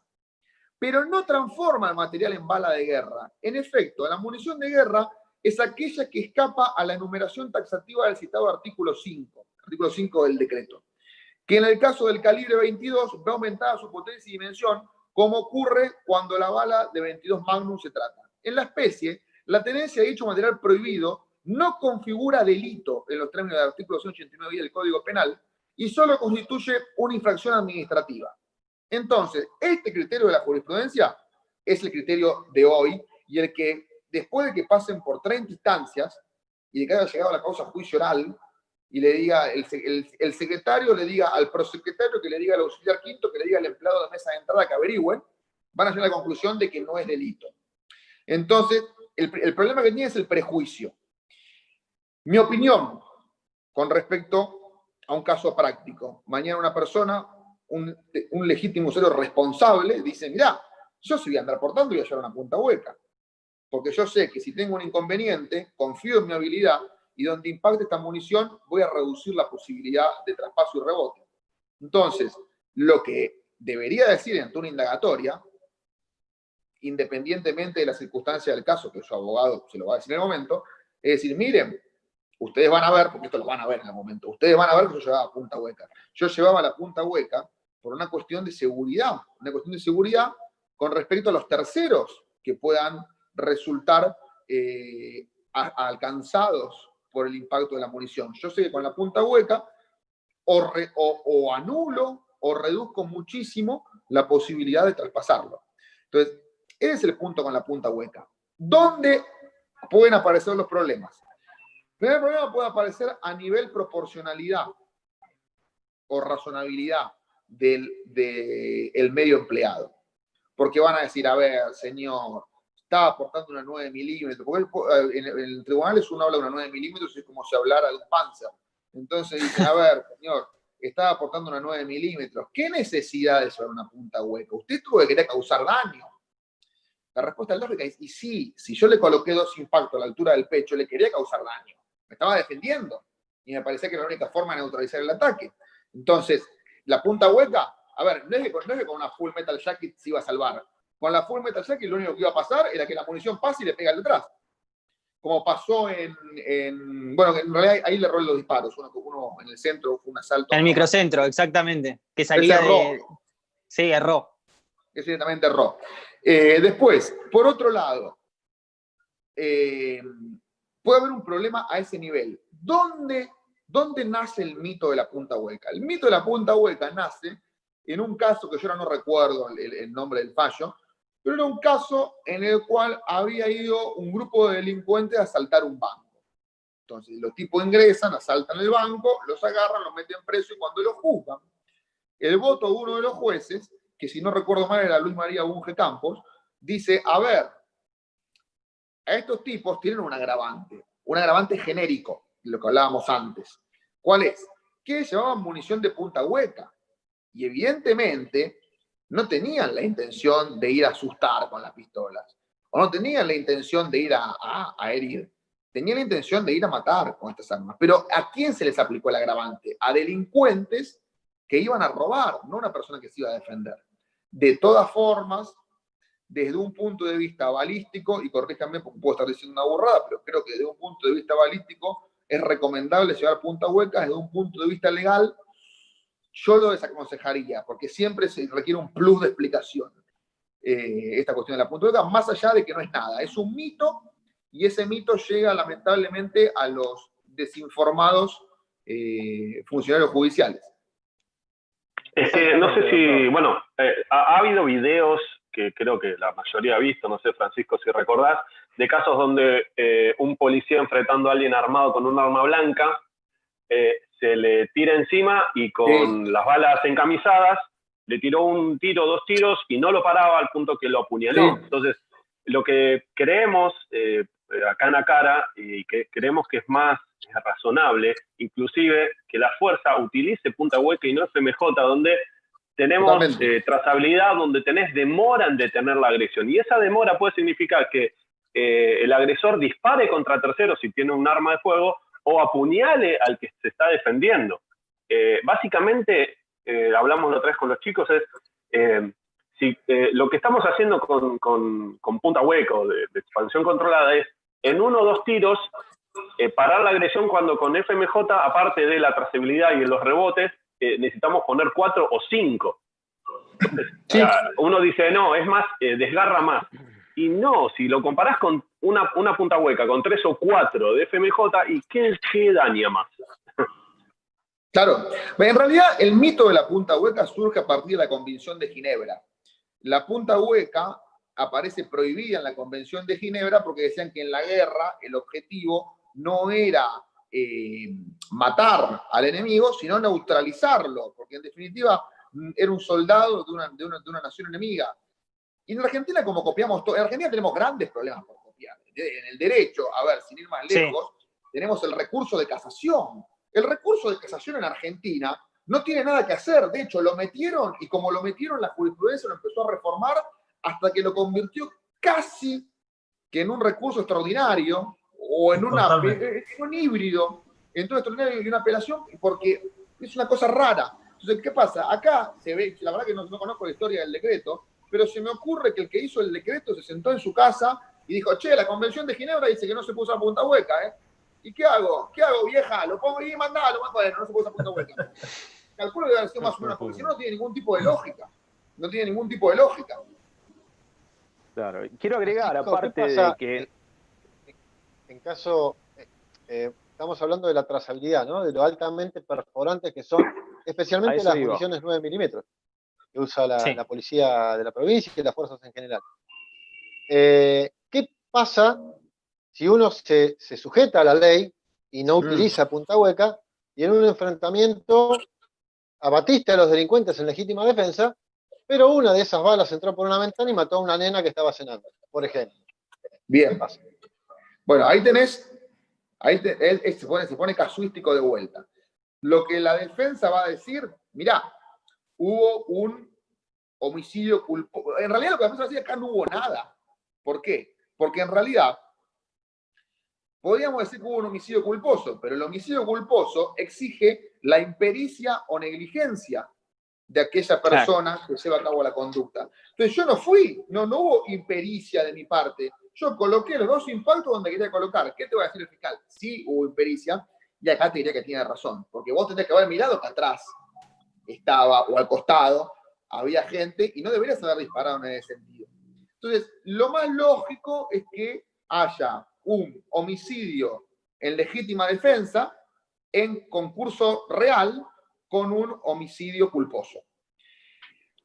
Pero no transforma el material en bala de guerra. En efecto, la munición de guerra es aquella que escapa a la enumeración taxativa del citado artículo 5 del decreto, que en el caso del calibre 22 ve aumentada su potencia y dimensión, como ocurre cuando la bala de 22 Magnum se trata. En la especie, la tenencia de dicho material prohibido no configura delito en los términos del artículo 189 del Código Penal y solo constituye una infracción administrativa. Entonces, este criterio de la jurisprudencia es el criterio de hoy y el que, después de que pasen por 30 instancias y de que haya llegado a la causa juicio oral y le diga el secretario, le diga al prosecretario, que le diga al auxiliar quinto, que le diga al empleado de mesa de entrada que averigüen, van a llegar a la conclusión de que no es delito. Entonces, el problema que tiene es el prejuicio. Mi opinión con respecto a un caso práctico. Mañana una persona, un legítimo usuario responsable, dice: mirá, yo si voy a andar portando y voy a llevar una punta hueca. Porque yo sé que si tengo un inconveniente, confío en mi habilidad y donde impacte esta munición voy a reducir la posibilidad de traspaso y rebote. Entonces, lo que debería decir ante una indagatoria, independientemente de la circunstancia del caso, que su abogado se lo va a decir en el momento, es decir: miren, ustedes van a ver, porque esto lo van a ver en el momento, ustedes van a ver que yo llevaba punta hueca. Yo llevaba la punta hueca por una cuestión de seguridad, con respecto a los terceros que puedan resultar alcanzados por el impacto de la munición. Yo sé que con la punta hueca o anulo o reduzco muchísimo la posibilidad de traspasarlo. Entonces, ese es el punto con la punta hueca. ¿Dónde pueden aparecer los problemas? El primer problema puede aparecer a nivel proporcionalidad o razonabilidad del medio empleado. Porque van a decir: a ver, señor, estaba aportando una 9 milímetros. Porque en el tribunal uno habla de una 9 milímetros, es como si hablara de un Panzer. Entonces dicen: a ver, señor, estaba aportando una 9 milímetros. ¿Qué necesidad de llevar una punta hueca? Usted tuvo que querer causar daño. La respuesta lógica es: y sí, si yo le coloqué 2 impactos a la altura del pecho, le quería causar daño. Me estaba defendiendo. Y me parecía que era la única forma de neutralizar el ataque. Entonces, la punta hueca, a ver, no es que con una Full Metal Jacket se iba a salvar. Con la Full Metal Jacket lo único que iba a pasar era que la munición pase y le pega al detrás. Como pasó bueno, en realidad ahí le erró los disparos. Uno en el centro fue un asalto. En el microcentro, exactamente. Que salía de... Sí, erró. Que directamente erró. Después, por otro lado, puede haber un problema a ese nivel. ¿Dónde nace el mito de la punta hueca? El mito de la punta hueca nace en un caso que yo ahora no recuerdo el nombre del fallo, pero era un caso en el cual había ido un grupo de delincuentes a asaltar un banco. Entonces, los tipos ingresan, asaltan el banco, los agarran, los meten preso y cuando los juzgan, el voto de uno de los jueces, que si no recuerdo mal era Luis María Bunge Campos, dice: a ver, a estos tipos tienen un agravante genérico, de lo que hablábamos antes. ¿Cuál es? Que llevaban munición de punta hueca. Y evidentemente no tenían la intención de ir a asustar con las pistolas. O no tenían la intención de ir a herir. Tenían la intención de ir a matar con estas armas. Pero ¿a quién se les aplicó el agravante? A delincuentes que iban a robar, no a una persona que se iba a defender. De todas formas, desde un punto de vista balístico, y corríjanme porque puedo estar diciendo una burrada, pero creo que desde un punto de vista balístico es recomendable llevar punta hueca. Desde un punto de vista legal, yo lo desaconsejaría, porque siempre se requiere un plus de explicación esta cuestión de la punta hueca, más allá de que no es nada. Es un mito, y ese mito llega lamentablemente a los desinformados funcionarios judiciales. No sé si, bueno, ha habido videos que creo que la mayoría ha visto, no sé, Francisco, si recordás, de casos donde un policía enfrentando a alguien armado con un arma blanca se le tira encima y con las balas encamisadas le tiró un tiro, 2 tiros y no lo paraba al punto que lo apuñaló. Entonces, lo que creemos acá en Acara, y que creemos que es más razonable, inclusive que la fuerza utilice punta hueca y no FMJ, donde tenemos trazabilidad, donde tenés demora en detener la agresión. Y esa demora puede significar que el agresor dispare contra terceros si tiene un arma de fuego o apuñale al que se está defendiendo. Básicamente, hablamos la otra vez con los chicos, es lo que estamos haciendo con punta hueca o de expansión controlada es en 1 o 2 tiros parar la agresión, cuando con FMJ, aparte de la trazabilidad y de los rebotes, necesitamos poner 4 o 5. Entonces, uno dice, no, es más, desgarra más. Y no, si lo comparás con una punta hueca, con 3 o 4 de FMJ, ¿y qué daña más? Claro, en realidad el mito de la punta hueca surge a partir de la Convención de Ginebra. La punta hueca aparece prohibida en la Convención de Ginebra porque decían que en la guerra el objetivo no era matar al enemigo, sino neutralizarlo, porque en definitiva era un soldado de una nación enemiga. Y en Argentina, como copiamos todo, en Argentina tenemos grandes problemas por copiar. En el derecho, a ver, sin ir más lejos, tenemos el recurso de casación. El recurso de casación en Argentina no tiene nada que hacer. De hecho, lo metieron, y como lo metieron, la jurisprudencia lo empezó a reformar hasta que lo convirtió casi que en un recurso extraordinario o en un híbrido entre un extraordinario y una apelación, porque es una cosa rara. Entonces, ¿qué pasa? Acá se ve, la verdad que no conozco la historia del decreto, pero se me ocurre que el que hizo el decreto se sentó en su casa y dijo, che, la Convención de Ginebra dice que no se puede usar punta hueca, ¿eh? ¿Y qué hago? ¿Qué hago, vieja? Lo pongo ahí y mandalo, bueno, no se puede usar punta hueca. Calculo que debe ser más o menos, porque si no, no tiene ningún tipo de lógica. No tiene ningún tipo de lógica. Claro, quiero agregar, aparte de que... En caso, estamos hablando de la trazabilidad, ¿no? De lo altamente perforantes que son, especialmente las municiones 9 milímetros que usa la policía de la provincia y las fuerzas en general. ¿Qué pasa si uno se sujeta a la ley y no utiliza punta hueca y en un enfrentamiento abatiste a los delincuentes en legítima defensa, pero una de esas balas entró por una ventana y mató a una nena que estaba cenando, por ejemplo? Bien. Bueno, ahí tenés, se pone casuístico de vuelta. Lo que la defensa va a decir, mirá, hubo un homicidio culposo. En realidad lo que la defensa va a decir, acá no hubo nada. ¿Por qué? Porque en realidad podríamos decir que hubo un homicidio culposo, pero el homicidio culposo exige la impericia o negligencia de aquella persona que lleva a cabo la conducta. Entonces yo no hubo impericia de mi parte. Yo coloqué los 2 impactos donde quería colocar. ¿Qué te va a decir el fiscal? Sí hubo impericia, y acá te diría que tiene razón, porque vos tenés que haber mirado que atrás estaba, o al costado, había gente, y no deberías haber disparado en ese sentido. Entonces, lo más lógico es que haya un homicidio en legítima defensa en concurso real con un homicidio culposo.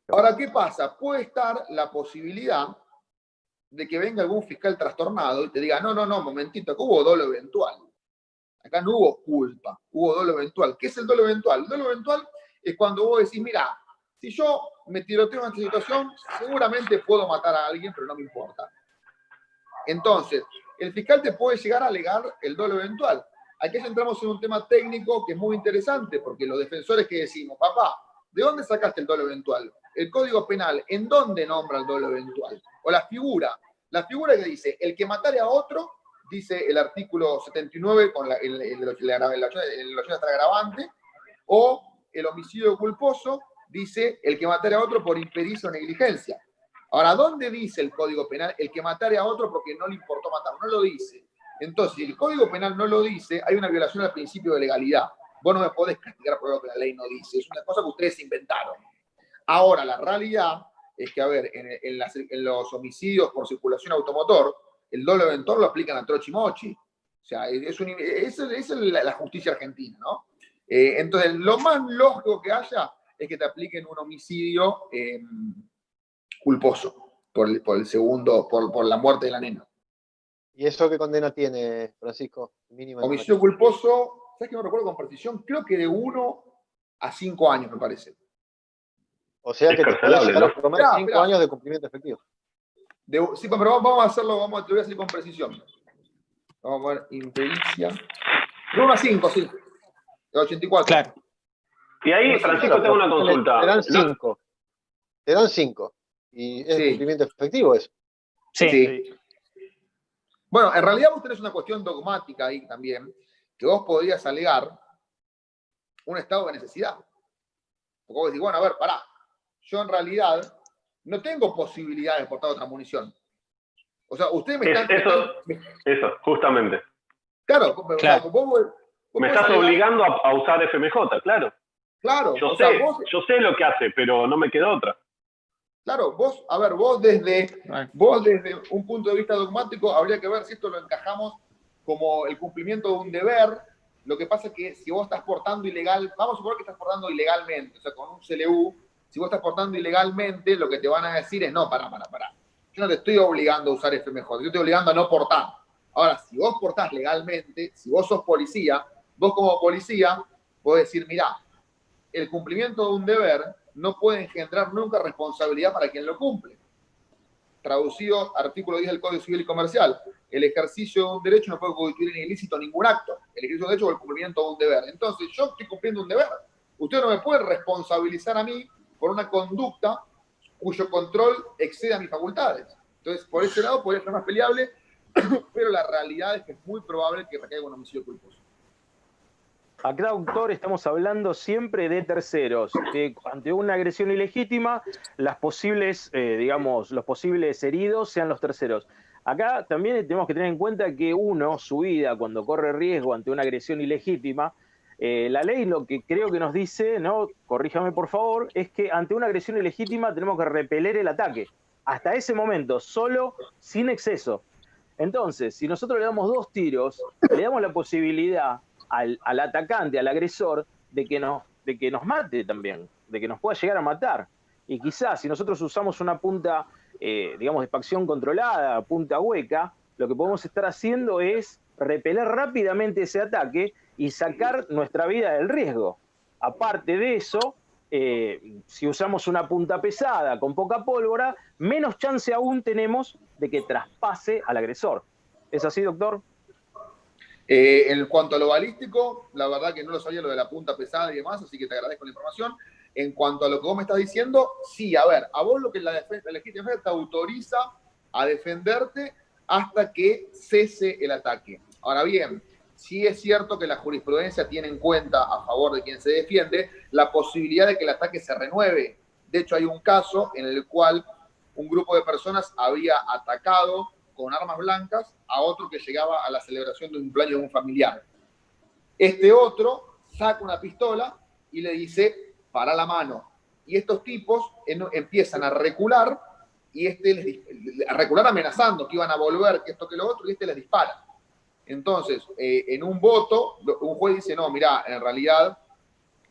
Ahora, ¿qué pasa? Puede estar la posibilidad de que venga algún fiscal trastornado y te diga, no, momentito, acá hubo dolo eventual. Acá no hubo culpa, hubo dolo eventual. ¿Qué es el dolo eventual? El dolo eventual es cuando vos decís, mira, si yo me tiroteo en esta situación, seguramente puedo matar a alguien, pero no me importa. Entonces, el fiscal te puede llegar a alegar el dolo eventual. Aquí ya entramos en un tema técnico que es muy interesante, porque los defensores que decimos, papá, ¿de dónde sacaste el dolo eventual? El Código Penal, ¿en dónde nombra el dolo eventual? O la figura que dice, el que matare a otro, dice el artículo 79 con el agravante, o el homicidio culposo, dice el que matare a otro por impericia o negligencia. Ahora, ¿dónde dice el Código Penal el que matare a otro porque no le importó matar? No lo dice. Entonces, si el Código Penal no lo dice, hay una violación al principio de legalidad. Vos no me podés castigar por lo que la ley no dice. Es una cosa que ustedes inventaron. Ahora, la realidad es que, a ver, en los homicidios por circulación automotor, el dolo eventual lo aplican a trochi mochi. O sea, esa es la justicia argentina, ¿no? Entonces, lo más lógico que haya es que te apliquen un homicidio culposo por la muerte de la nena. ¿Y eso qué condena tiene, Francisco? Mínima homicidio culposo ¿sabes que no recuerdo con precisión? Creo que de 1 a 5 años, me parece. O sea que te podés Escarcelable, llegar a ¿no? comer Esperá, 5 esperá. años de cumplimiento efectivo. Sí, pero vamos a hacerlo, te lo voy a decir con precisión. Vamos a ver, impericia. De 1 a 5, sí. De 84. Claro. Y ahí, Francisco, tengo una consulta. Te dan ¿No? 5. Te dan 5. Y es Sí. cumplimiento efectivo eso. Sí. Sí. Bueno, en realidad vos tenés una cuestión dogmática ahí también, que vos podrías alegar un estado de necesidad. Porque vos decís, bueno, a ver, pará. Yo en realidad no tengo posibilidad de portar otra munición. O sea, ustedes me están... Eso, justamente. Claro, Claro. O sea, vos Me podés estás alegar- obligando a usar FMJ, claro. Claro, Yo o sea, sé, vos... yo sé lo que hace, pero no me queda otra. Claro, vos desde un punto de vista dogmático habría que ver si esto lo encajamos como el cumplimiento de un deber. Lo que pasa es que si vos estás portando ilegal, vamos a suponer que estás portando ilegalmente, o sea, con un CLU, si vos estás portando ilegalmente, lo que te van a decir es, no, pará. Yo no te estoy obligando a usar FMJ, yo te estoy obligando a no portar. Ahora, si vos portás legalmente, si vos sos policía, vos como policía podés decir, mirá, el cumplimiento de un deber no puede engendrar nunca responsabilidad para quien lo cumple. Traducido, artículo 10 del Código Civil y Comercial. El ejercicio de un derecho no puede constituir en ilícito ningún acto. El ejercicio de un derecho es el cumplimiento de un deber. Entonces, yo estoy cumpliendo un deber. Usted no me puede responsabilizar a mí por una conducta cuyo control exceda mis facultades. Entonces, por ese lado podría ser más peleable, pero la realidad es que es muy probable que recaiga un homicidio culposo. Acá, doctor, estamos hablando siempre de terceros, que ante una agresión ilegítima, los posibles heridos sean los terceros. Acá también tenemos que tener en cuenta que uno, su vida, cuando corre riesgo ante una agresión ilegítima, la ley lo que creo que nos dice, ¿no? Corríjame por favor, es que ante una agresión ilegítima tenemos que repeler el ataque. Hasta ese momento, solo, sin exceso. Entonces, si nosotros le damos 2 tiros, le damos la posibilidad al atacante, al agresor, de que nos mate también, de que nos pueda llegar a matar. Y quizás si nosotros usamos una punta, de facción controlada, punta hueca, lo que podemos estar haciendo es repeler rápidamente ese ataque y sacar nuestra vida del riesgo. Aparte de eso, si usamos una punta pesada con poca pólvora, menos chance aún tenemos de que traspase al agresor. ¿Es así, doctor? En cuanto a lo balístico, la verdad que no lo sabía lo de la punta pesada y demás, así que te agradezco la información. En cuanto a lo que vos me estás diciendo, sí, a ver, a vos lo que la legítima defensa te autoriza a defenderte hasta que cese el ataque. Ahora bien, sí es cierto que la jurisprudencia tiene en cuenta, a favor de quien se defiende, la posibilidad de que el ataque se renueve. De hecho, hay un caso en el cual un grupo de personas había atacado con armas blancas a otro que llegaba a la celebración de un cumpleaños de un familiar. Este otro saca una pistola y le dice, para la mano. Y estos tipos empiezan a recular, y a recular amenazando que iban a volver, que esto que lo otro, y les dispara. Entonces, en un voto, un juez dice, no, mirá, en realidad,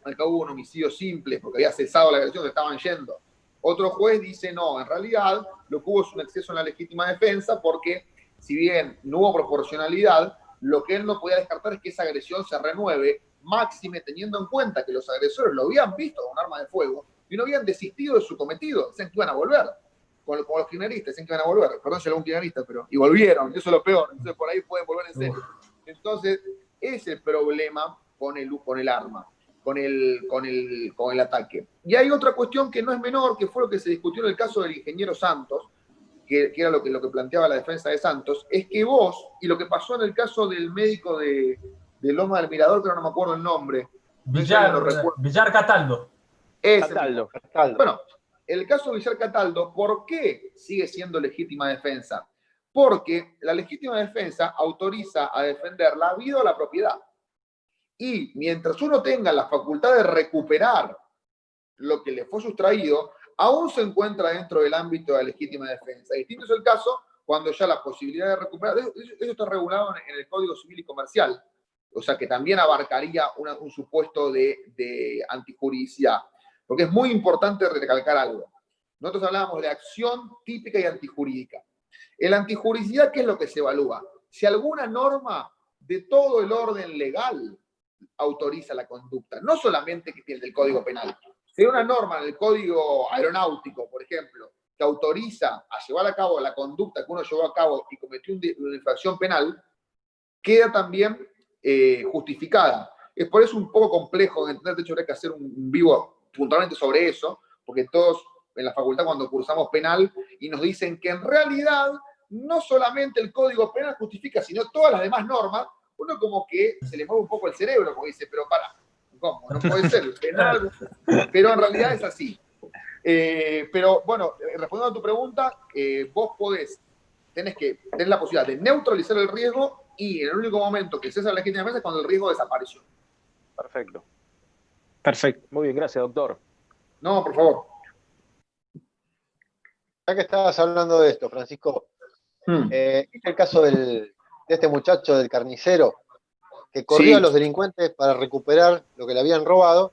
acá hubo un homicidio simple, porque había cesado la agresión, se estaban yendo. Otro juez dice, no, en realidad lo que hubo es un exceso en la legítima defensa porque, si bien no hubo proporcionalidad, lo que él no podía descartar es que esa agresión se renueve, máxime teniendo en cuenta que los agresores lo habían visto con un arma de fuego y no habían desistido de su cometido, decían que iban a volver, como los criminalistas, decían que iban a volver, perdón si algún criminalista, pero y volvieron, eso es lo peor, entonces por ahí pueden volver en serio. Entonces, ese es el problema con el arma. Con el ataque. Y hay otra cuestión que no es menor, que fue lo que se discutió en el caso del ingeniero Santos, que era lo que planteaba la defensa de Santos, es que vos, y lo que pasó en el caso del médico de Loma del Mirador, que no me acuerdo el nombre. Villar Cataldo. Cataldo. Bueno, el caso de Villar Cataldo, ¿por qué sigue siendo legítima defensa? Porque la legítima defensa autoriza a defender la vida o la propiedad. Y mientras uno tenga la facultad de recuperar lo que le fue sustraído, aún se encuentra dentro del ámbito de la legítima defensa. Distinto es el caso cuando ya la posibilidad de recuperar, eso está regulado en el Código Civil y Comercial, o sea que también abarcaría un supuesto de antijuridicidad. Porque es muy importante recalcar algo. Nosotros hablábamos de acción típica y antijurídica. En la antijuridicidad, ¿qué es lo que se evalúa? Si alguna norma de todo el orden legal autoriza la conducta, no solamente que tiene el Código Penal. Si hay una norma en el Código Aeronáutico, por ejemplo, que autoriza a llevar a cabo la conducta que uno llevó a cabo y cometió una infracción penal, queda también justificada. Es por eso un poco complejo entender. De hecho, habría que hacer un vivo puntualmente sobre eso, porque todos en la facultad cuando cursamos penal y nos dicen que en realidad no solamente el Código Penal justifica, sino todas las demás normas, uno como que se le mueve un poco el cerebro, porque dice, pero para, ¿cómo? No puede ser el penal, pero en realidad es así. Pero bueno, respondiendo a tu pregunta, vos tenés la posibilidad de neutralizar el riesgo y en el único momento que cesa la legítima defensa es cuando el riesgo desapareció. Perfecto. Perfecto. Muy bien, gracias, doctor. No, por favor. Ya que estabas hablando de esto, Francisco, es el caso de este muchacho del carnicero que corrió Sí. a los delincuentes para recuperar lo que le habían robado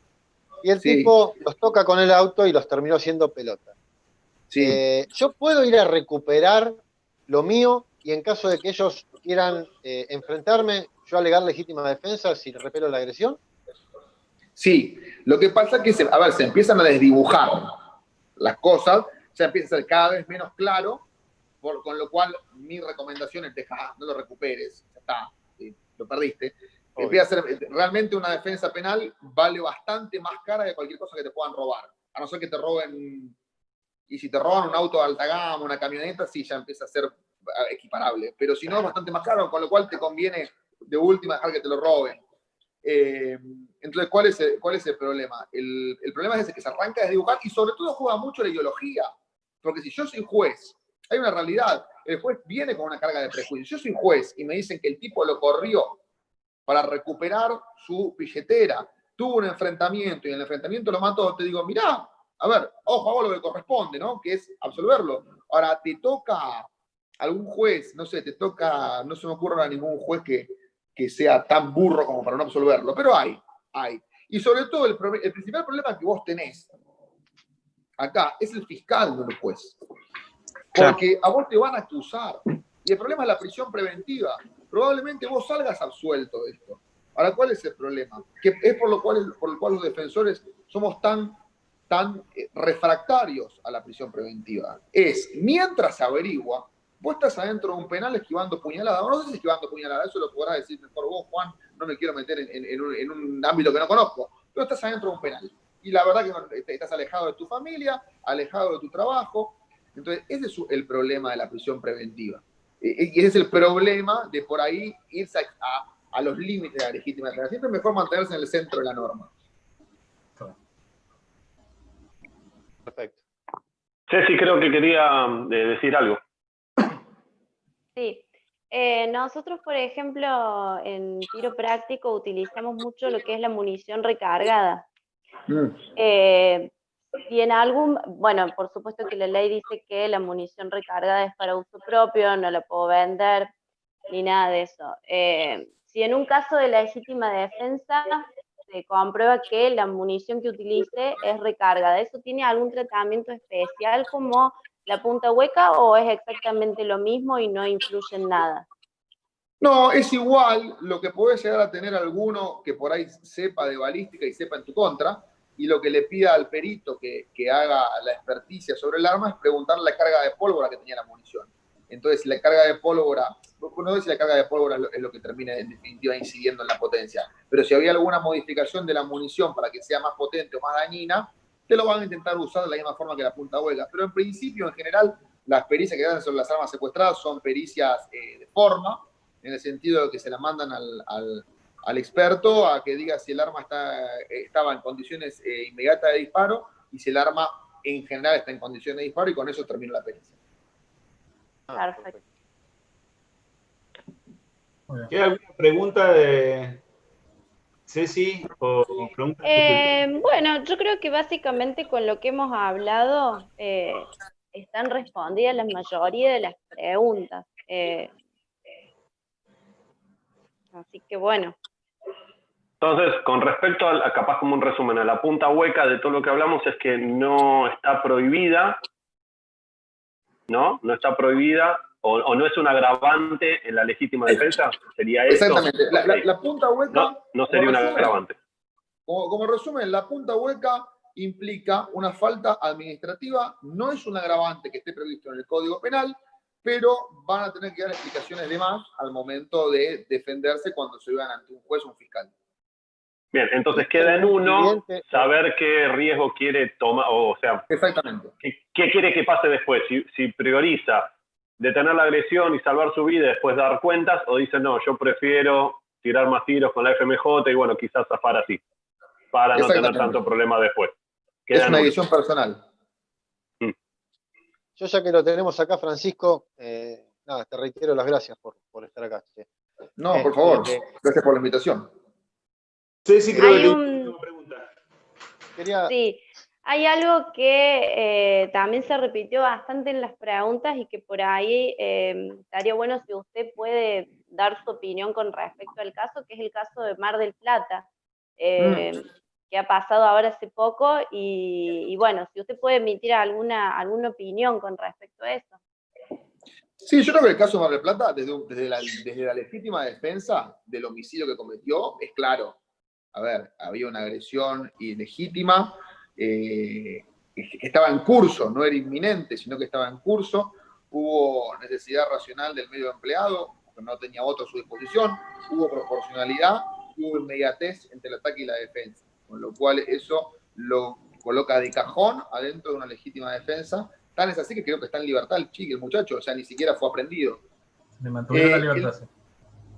y el Sí. tipo los toca con el auto y los terminó haciendo pelota. Sí. Yo puedo ir a recuperar lo mío y en caso de que ellos quieran enfrentarme, yo alegar legítima defensa si repelo la agresión. Sí, lo que pasa es que se empiezan a desdibujar las cosas, ya empieza a ser cada vez menos claro, con lo cual mi recomendación es no lo recuperes, ya está, ¿sí? Lo perdiste. Empieza a ser, realmente una defensa penal vale bastante más cara que cualquier cosa que te puedan robar, a no ser que te roben, y si te roban un auto de alta gama, una camioneta, sí, ya empieza a ser equiparable, pero si no es bastante más caro, con lo cual te conviene de última dejar que te lo roben. Entonces, ¿cuál es el problema? El problema es ese, que se arranca a desdibujar y sobre todo juega mucho la ideología. Porque si yo soy juez, hay una realidad. El juez viene con una carga de prejuicio. Yo soy juez y me dicen que el tipo lo corrió para recuperar su billetera, tuvo un enfrentamiento y en el enfrentamiento lo mató. Te digo, mirá, a ver, ojo, hago lo que corresponde, ¿no? Que es absolverlo. Ahora, te toca algún juez, no se me ocurre a ningún juez que sea tan burro como para no absolverlo, pero hay. Y sobre todo, el principal problema que vos tenés acá es el fiscal, no el juez. Porque a vos te van a acusar. Y el problema es la prisión preventiva. Probablemente vos salgas absuelto de esto. Ahora, ¿cuál es el problema? Que es por el cual los defensores somos tan refractarios a la prisión preventiva. Es, mientras se averigua, vos estás adentro de un penal esquivando puñaladas. No sé si esquivando puñaladas, eso lo podrás decir mejor vos, Juan. No me quiero meter en un ámbito que no conozco. Pero estás adentro de un penal. Y la verdad que estás alejado de tu familia, alejado de tu trabajo. Entonces, ese es el problema de la prisión preventiva. Y ese es el problema de por ahí irse a los límites de la legítima defensa. Siempre es mejor mantenerse en el centro de la norma. Perfecto. Ceci, creo que quería decir algo. Sí. Nosotros, por ejemplo, en tiro práctico utilizamos mucho lo que es la munición recargada. Si en bueno, por supuesto que la ley dice que la munición recargada es para uso propio, no la puedo vender, ni nada de eso. Si en un caso de legítima defensa se comprueba que la munición que utilice es recargada, ¿eso tiene algún tratamiento especial como la punta hueca o es exactamente lo mismo y no influye en nada? No, es igual. Lo que puede llegar a tener alguno que por ahí sepa de balística y sepa en tu contra, y lo que le pida al perito que haga la experticia sobre el arma es preguntarle la carga de pólvora que tenía la munición. Entonces, la carga de pólvora, no sé si la carga de pólvora es lo que termina en definitiva incidiendo en la potencia, pero si había alguna modificación de la munición para que sea más potente o más dañina, te lo van a intentar usar de la misma forma que la punta hueca. Pero en principio, en general, las pericias que dan sobre las armas secuestradas son pericias de forma, en el sentido de que se la mandan al experto a que diga si el arma estaba en condiciones inmediatas de disparo y si el arma en general está en condiciones de disparo, y con eso termina la pericia. Perfecto. ¿Queda alguna pregunta de Ceci o pregunta? Bueno, yo creo que básicamente con lo que hemos hablado están respondidas la mayoría de las preguntas. Así que bueno. Entonces, con respecto a capaz como un resumen, a la punta hueca de todo lo que hablamos es que no está prohibida, ¿no? No está prohibida o no es un agravante en la legítima defensa, ¿sería eso? Exactamente. Ok. La punta hueca, No sería un agravante. como resumen, la punta hueca implica una falta administrativa, no es un agravante que esté previsto en el Código Penal, pero van a tener que dar explicaciones de más al momento de defenderse cuando se vean ante un juez o un fiscal. Bien, entonces queda en uno saber qué riesgo quiere tomar, o sea, exactamente. ¿Qué quiere que pase después? Si prioriza detener la agresión y salvar su vida y después dar cuentas, o dice, no, yo prefiero tirar más tiros con la FMJ y bueno, quizás zafar así, para no tener tanto problema después. Es una decisión personal. Yo ya que lo tenemos acá, Francisco, nada, te reitero las gracias por estar acá. No, por favor, gracias por la invitación. Sí, creo que una pregunta. Sí, hay algo que también se repitió bastante en las preguntas y que por ahí estaría bueno si usted puede dar su opinión con respecto al caso, que es el caso de Mar del Plata, que ha pasado ahora hace poco, y bueno, si usted puede emitir alguna opinión con respecto a eso. Sí, yo creo que el caso de Mar del Plata, desde la legítima defensa del homicidio que cometió, es claro. A ver, había una agresión ilegítima que estaba en curso, no era inminente, sino que estaba en curso. Hubo necesidad racional del medio empleado, que no tenía otro a su disposición. Hubo proporcionalidad, hubo inmediatez entre el ataque y la defensa. Con lo cual eso lo coloca de cajón adentro de una legítima defensa. Tan es así que creo que está en libertad el muchacho, o sea, ni siquiera fue aprendido. Le mantuvieron la libertad, sí.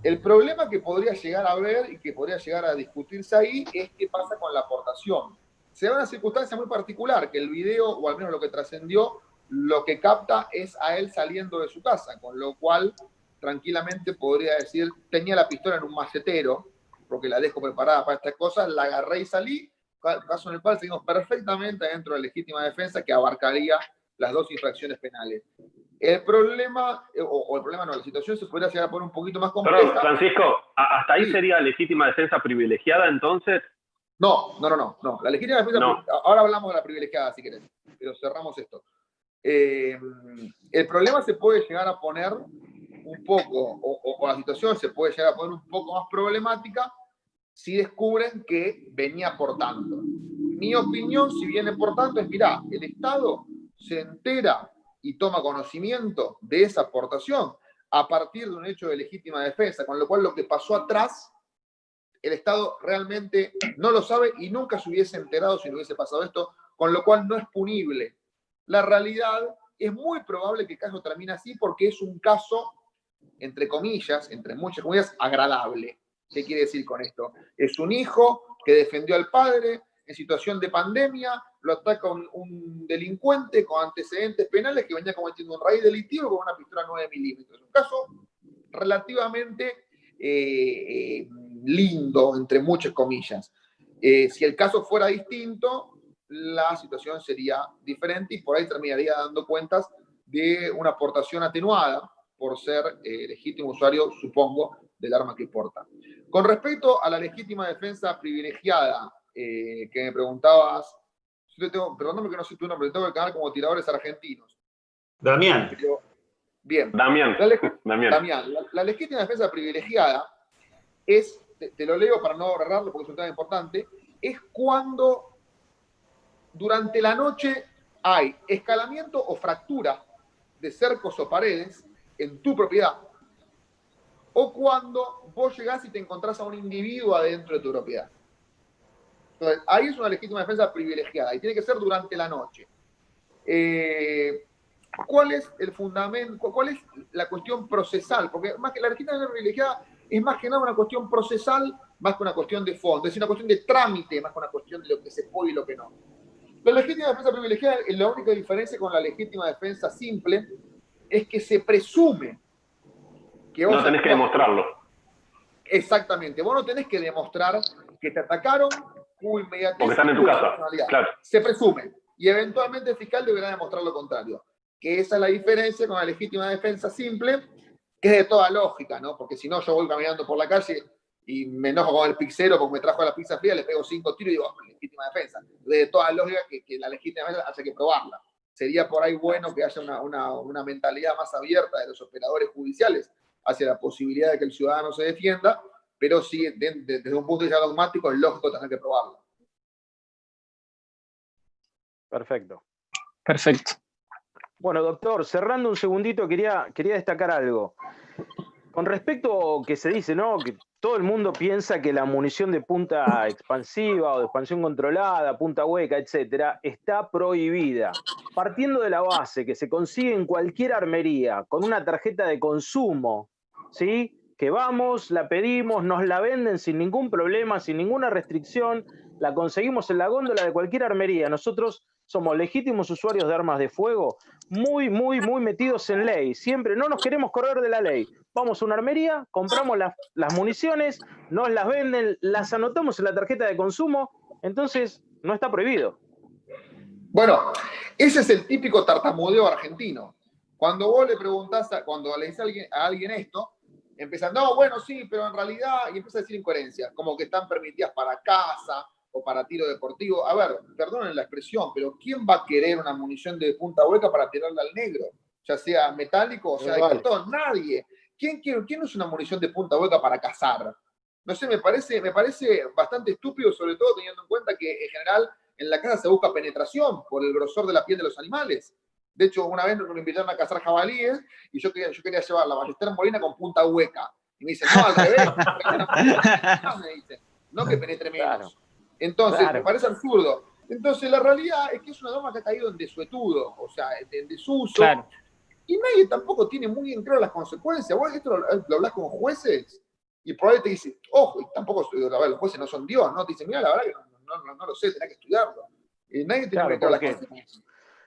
El problema que podría llegar a ver y que podría llegar a discutirse ahí es qué pasa con la aportación. Se da una circunstancia muy particular, que el video, o al menos lo que trascendió, lo que capta es a él saliendo de su casa, con lo cual tranquilamente podría decir, tenía la pistola en un macetero, porque la dejo preparada para estas cosas, la agarré y salí, caso en el cual seguimos perfectamente dentro de la legítima defensa que abarcaría las dos infracciones penales. El problema, la situación se podría llegar a poner un poquito más compleja. Perdón, Francisco, ¿hasta ahí sería legítima defensa privilegiada entonces? No. La legítima defensa, ahora hablamos de la privilegiada si querés, pero cerramos esto. El problema se puede llegar a poner un poco, o la situación se puede llegar a poner un poco más problemática si descubren que venía aportando. Mi opinión, si viene aportando, es, mirá, el Estado se entera y toma conocimiento de esa aportación a partir de un hecho de legítima defensa, con lo cual lo que pasó atrás, el Estado realmente no lo sabe y nunca se hubiese enterado si no hubiese pasado esto, con lo cual no es punible. La realidad es muy probable que el caso termine así porque es un caso, entre comillas, entre muchas comillas, agradable. ¿Qué quiere decir con esto? Es un hijo que defendió al padre en situación de pandemia, lo ataca un delincuente con antecedentes penales que venía cometiendo un raíz delictivo con una pistola 9 milímetros. Un caso relativamente lindo, entre muchas comillas. Si el caso fuera distinto, la situación sería diferente y por ahí terminaría dando cuentas de una aportación atenuada por ser legítimo usuario, supongo, del arma que porta. Con respecto a la legítima defensa privilegiada que me preguntabas, perdóname que no sé tu nombre, tengo el canal como Tiradores Argentinos. Damián. Pero, bien. Damián. La legítima defensa privilegiada es, te lo leo para no ahorrarlo porque es un tema importante, es cuando durante la noche hay escalamiento o fractura de cercos o paredes en tu propiedad, o cuando vos llegás y te encontrás a un individuo adentro de tu propiedad. Entonces, ahí es una legítima defensa privilegiada y tiene que ser durante la noche. ¿Cuál es el fundamento? ¿Cuál es la cuestión procesal? Porque más que la legítima defensa privilegiada es más que nada una cuestión procesal, más que una cuestión de fondo. Es una cuestión de trámite, más que una cuestión de lo que se puede y lo que no. La legítima defensa privilegiada, la única diferencia con la legítima defensa simple es que se presume que vos... No tenés que demostrarlo. Exactamente. Vos no tenés que demostrar que te atacaron, inmediatamente. Porque están en tu casa. Claro. Se presume. Y eventualmente el fiscal deberá demostrar lo contrario. Que esa es la diferencia con la legítima defensa simple, que es de toda lógica, ¿no? Porque si no, yo voy caminando por la calle y me enojo con el pizzero porque me trajo la pizza fría, le pego 5 tiros y digo, legítima defensa. De toda lógica que la legítima defensa hace que probarla. sería por ahí bueno que haya una mentalidad más abierta de los operadores judiciales hacia la posibilidad de que el ciudadano se defienda, pero sí, desde un punto de vista dogmático, es lógico tener que probarlo. Perfecto. Perfecto. Bueno, doctor, cerrando un segundito, quería destacar algo. Con respecto a que se dice, ¿no? Que todo el mundo piensa que la munición de punta expansiva o de expansión controlada, punta hueca, etcétera, está prohibida. Partiendo de la base que se consigue en cualquier armería con una tarjeta de consumo, ¿sí? Que vamos, la pedimos, nos la venden sin ningún problema, sin ninguna restricción, la conseguimos en la góndola de cualquier armería. Nosotros somos legítimos usuarios de armas de fuego, muy metidos en ley. Siempre no nos queremos correr de la ley. Vamos a una armería, compramos las municiones, nos las venden, las anotamos en la tarjeta de consumo, entonces no está prohibido. Bueno, ese es el típico tartamudeo argentino. Cuando vos le preguntás, cuando le dices a alguien esto, empiezan, no, bueno, sí, pero en realidad, y empieza a decir incoherencias, como que están permitidas para caza o para tiro deportivo. A ver, perdonen la expresión, pero ¿quién va a querer una munición de punta hueca para tirarla al negro? Ya sea metálico o sea de cartón, nadie. ¿Quién usa una munición de punta hueca para cazar? No sé, me parece bastante estúpido, sobre todo teniendo en cuenta que en general en la caza se busca penetración por el grosor de la piel de los animales. De hecho, una vez nos invitaron a cazar jabalíes y yo quería llevar la ballestera molina con punta hueca. Y me dicen, no, al revés. Me dicen, no que penetre menos. Claro. Entonces, me parece absurdo. Entonces, la realidad es que es una norma que ha caído en desuetudo, o sea, en desuso. Claro. Y nadie tampoco tiene muy en claro las consecuencias. Vos esto lo hablas con jueces y probablemente te dicen, ojo, y tampoco, a ver, los jueces no son Dios, ¿no? Te dicen, mira, la verdad que no lo sé, tenés que estudiarlo. Y nadie tiene muy claro las consecuencias.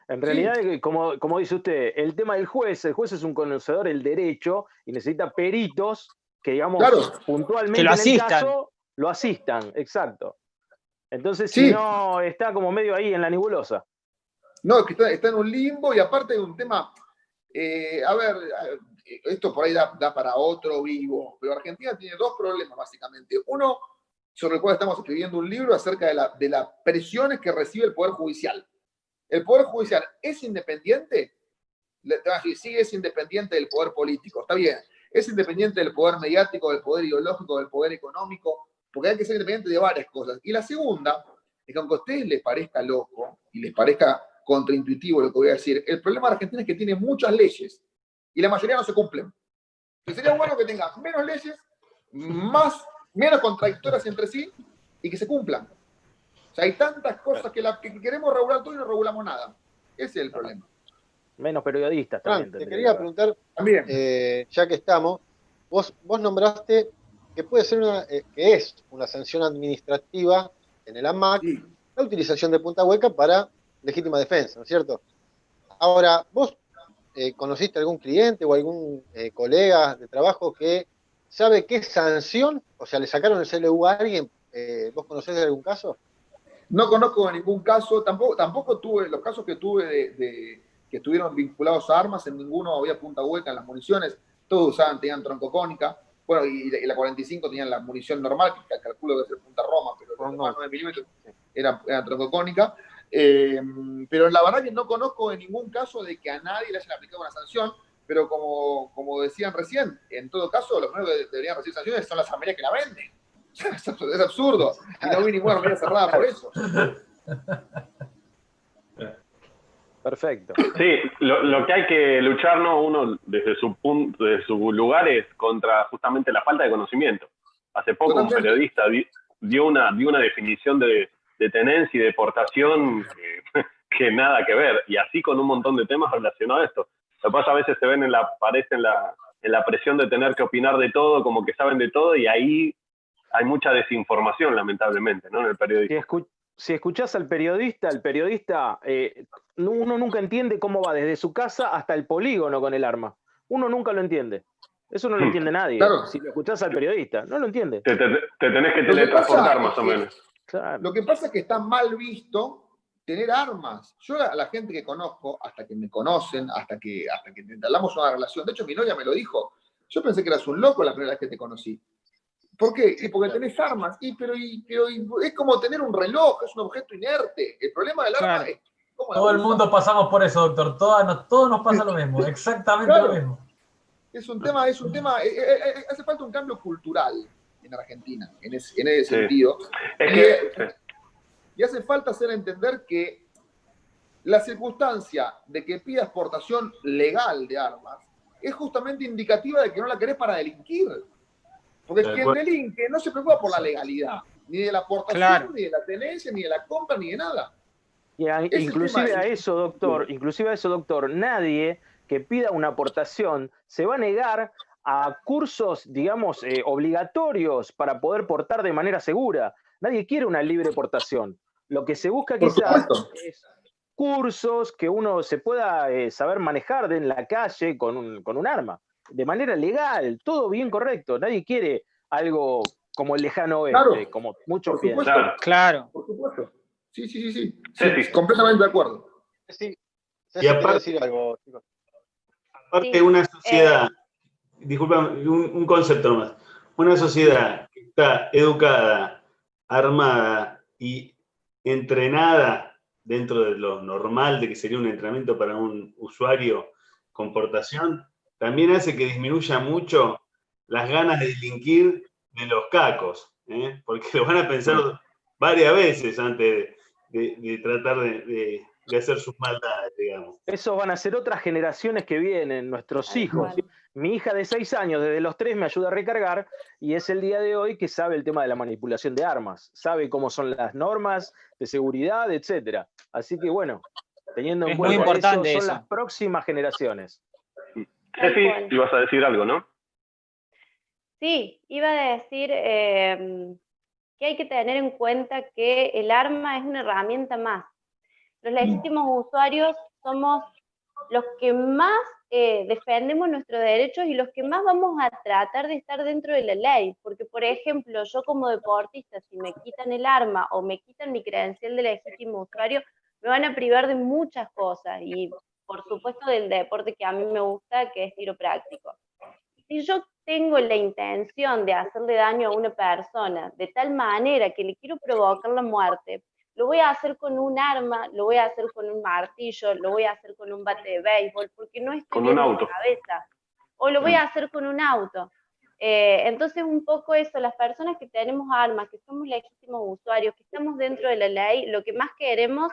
En realidad, sí, como dice usted, el tema del juez, el juez es un conocedor del derecho y necesita peritos que, digamos, puntualmente que en el caso lo asistan, exacto. Entonces, si no, está como medio ahí en la nebulosa. No, es que está en un limbo y aparte de un tema, a ver, esto por ahí da para otro vivo, pero Argentina tiene dos problemas básicamente. Uno, sobre el cual estamos escribiendo un libro acerca de las presiones que recibe el Poder Judicial. ¿El Poder Judicial es independiente? Te vas a decir, sí, es independiente del poder político, está bien. Es independiente del poder mediático, del poder ideológico, del poder económico, porque hay que ser independiente de varias cosas. Y la segunda es que aunque a ustedes les parezca loco y les parezca contraintuitivo lo que voy a decir, el problema de Argentina es que tiene muchas leyes y la mayoría no se cumplen. Y sería bueno que tenga menos leyes, menos contradictorias entre sí y que se cumplan. O sea, hay tantas cosas que queremos regular todo y no regulamos nada. Ese es el problema. Menos periodistas también. Te quería preguntar, ya que estamos, vos nombraste que puede ser que es una sanción administrativa en el AMAC, la utilización de punta hueca para legítima defensa, ¿no es cierto? Ahora, ¿vos conociste algún cliente o algún colega de trabajo que sabe qué sanción, o sea, le sacaron el CLU a alguien? ¿Vos conocés de algún caso? No conozco de ningún caso, tampoco tuve, los casos que tuve que estuvieron vinculados a armas, en ninguno había punta hueca en las municiones, todos tenían troncocónica, bueno, y la 45 tenían la munición normal, que calculo que debe ser punta Roma, pero los demás 9 milímetros eran troncocónica, pero la verdad que no conozco de ningún caso de que a nadie le hayan aplicado una sanción, pero como decían recién, en todo caso, los primeros que deberían recibir sanciones son las armerías que la venden. Es absurdo. Y no vi ninguna armería cerrada por eso. Perfecto. Sí, lo que hay que luchar, ¿no? Uno desde su lugar es contra justamente la falta de conocimiento. Hace poco un periodista dio una definición de tenencia y deportación que nada que ver, y así con un montón de temas relacionados a esto. Lo que pasa, a veces se ven parece en la presión de tener que opinar de todo, como que saben de todo, y ahí hay mucha desinformación, lamentablemente, ¿no? En el periodismo. Si escuchás al periodista, uno nunca entiende cómo va desde su casa hasta el polígono con el arma. Uno nunca lo entiende. Eso no lo entiende nadie. Claro. Si lo escuchás al periodista, no lo entiende. Te tenés que teletransportar más o menos. Claro. Lo que pasa es que está mal visto tener armas. Yo a la gente que conozco, hasta que me conocen, hasta que entablamos una relación, de hecho mi novia me lo dijo, yo pensé que eras un loco la primera vez que te conocí. ¿Por qué? Y porque tenés armas. Pero es como tener un reloj, es un objeto inerte. El problema del arma ¿Cómo la Todo el usa? mundo pasamos por eso, doctor. Todos nos pasa lo mismo, exactamente Claro. lo mismo. Es un tema, hace falta un cambio cultural en Argentina, en ese sentido. Es que, Y hace falta hacer entender que la circunstancia de que pidas exportación legal de armas es justamente indicativa de que no la querés para delinquir. Porque quien delinque no se preocupa por la legalidad, ni de la aportación, Claro. ni de la tenencia, ni de la compra, ni de nada. Inclusive a eso, doctor, nadie que pida una aportación se va a negar a cursos, digamos, obligatorios para poder portar de manera segura. Nadie quiere una libre portación. Lo que se busca Por quizás supuesto. es cursos que uno se pueda saber manejar en la calle con un arma, de manera legal, todo bien correcto. Nadie quiere algo como el lejano oeste, Claro, como muchos por supuesto. piensan. Claro. Por supuesto. Sí, Sí. completamente de acuerdo. Sí, Y quiere aparte- decir algo, chicos. Aparte, Sí, una sociedad, disculpa, un concepto nomás. Una sociedad que está educada, armada y entrenada dentro de lo normal de que sería un entrenamiento para un usuario con portación, también hace que disminuya mucho las ganas de delinquir de los cacos, ¿eh? Porque lo van a pensar varias veces antes de tratar de hacer sus maldades, digamos. Esos van a ser otras generaciones que vienen, nuestros Tal hijos. cual. Mi hija de 6 años, desde los 3 me ayuda a recargar y es el día de hoy que sabe el tema de la manipulación de armas, sabe cómo son las normas de seguridad, etcétera. Así que bueno, teniendo en Es muy cuenta importante son eso. las próximas generaciones. Tal Ceci, cual. ibas a decir algo, ¿no? Sí, iba a decir que hay que tener en cuenta que el arma es una herramienta más. Los legítimos usuarios somos los que más defendemos nuestros derechos y los que más vamos a tratar de estar dentro de la ley. Porque, por ejemplo, yo como deportista, si me quitan el arma o me quitan mi credencial de legítimo usuario, me van a privar de muchas cosas y, por supuesto, del deporte que a mí me gusta, que es tiro práctico. Si yo tengo la intención de hacerle daño a una persona de tal manera que le quiero provocar la muerte, lo voy a hacer con un arma, lo voy a hacer con un martillo, lo voy a hacer con un bate de béisbol, porque no estoy Con bien un de auto. cabeza. O lo voy a hacer con un auto. Entonces, un poco eso, las personas que tenemos armas, que somos legítimos usuarios, que estamos dentro de la ley, lo que más queremos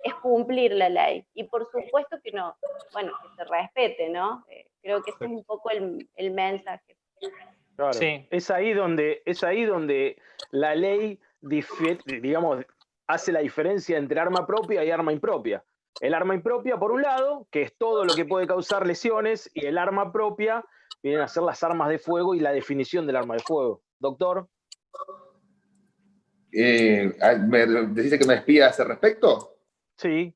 es cumplir la ley. Y por supuesto que no, bueno, que se respete, ¿no? Creo que ese es un poco el mensaje. Claro. Sí. Es ahí donde la ley, digamos, hace la diferencia entre arma propia y arma impropia. El arma impropia, por un lado, que es todo lo que puede causar lesiones, y el arma propia vienen a ser las armas de fuego y la definición del arma de fuego. Doctor. ¿Me decís que me despida a ese respecto? Sí.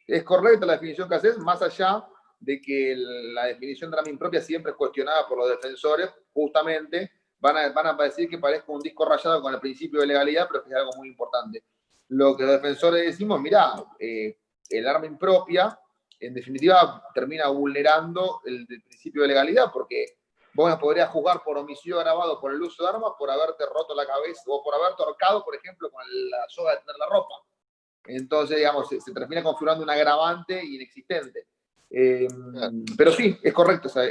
Es correcta la definición que haces, más allá de que la definición de arma impropia siempre es cuestionada por los defensores, justamente van a decir que parezca un disco rayado con el principio de legalidad, pero es algo muy importante. Lo que los defensores decimos, mirá, el arma impropia, en definitiva, termina vulnerando el principio de legalidad, porque vos no podrías juzgar por homicidio agravado por el uso de armas por haberte roto la cabeza o por haberte ahorcado, por ejemplo, con la soga de tener la ropa. Entonces, digamos, se termina configurando un agravante inexistente. Pero sí, es correcto esa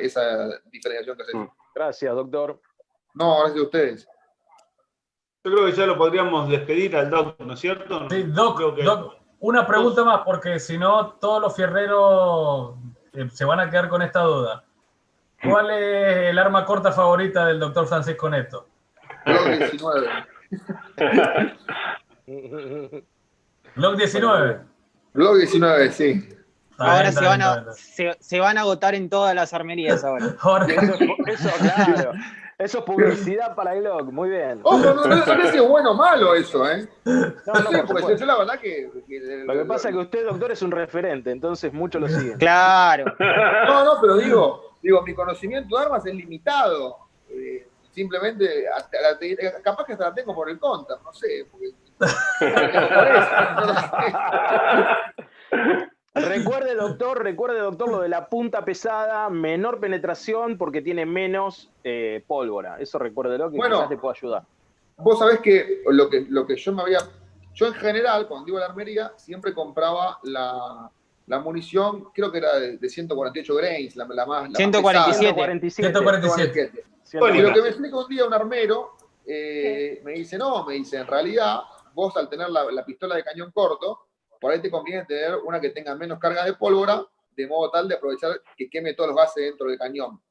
diferenciación que haces. Gracias, doctor. No, gracias a ustedes. Yo creo que ya lo podríamos despedir al Doc, ¿no es cierto? Sí, Doc, una pregunta más, porque si no, todos los fierreros se van a quedar con esta duda. ¿Cuál es el arma corta favorita del doctor Francisco Neto? Glock 19. Glock 19. Glock 19, sí. Ahora se van a agotar en todas las armerías ahora. Eso, claro. Eso es publicidad para el Glock, muy bien. Ojo, no sé si es bueno o malo eso, ¿eh? No, sé, porque yo la verdad que lo que pasa es que usted, doctor, es un referente, entonces muchos lo siguen. Claro. No, pero digo, mi conocimiento de armas es limitado. Simplemente, capaz que hasta la tengo por el counter, no sé. Recuerde, doctor, lo de la punta pesada, menor penetración porque tiene menos pólvora. Eso recuérdelo, que quizás te pueda ayudar. Vos sabés que lo que yo me había Yo en general, cuando iba a la armería, siempre compraba la munición, creo que era de 148 grains, la más 147. pesada. 147. Y lo que me explica un día un armero, me dice, en realidad, vos al tener la pistola de cañón corto, por ahí te conviene tener una que tenga menos carga de pólvora, de modo tal de aprovechar que queme todos los gases dentro del cañón.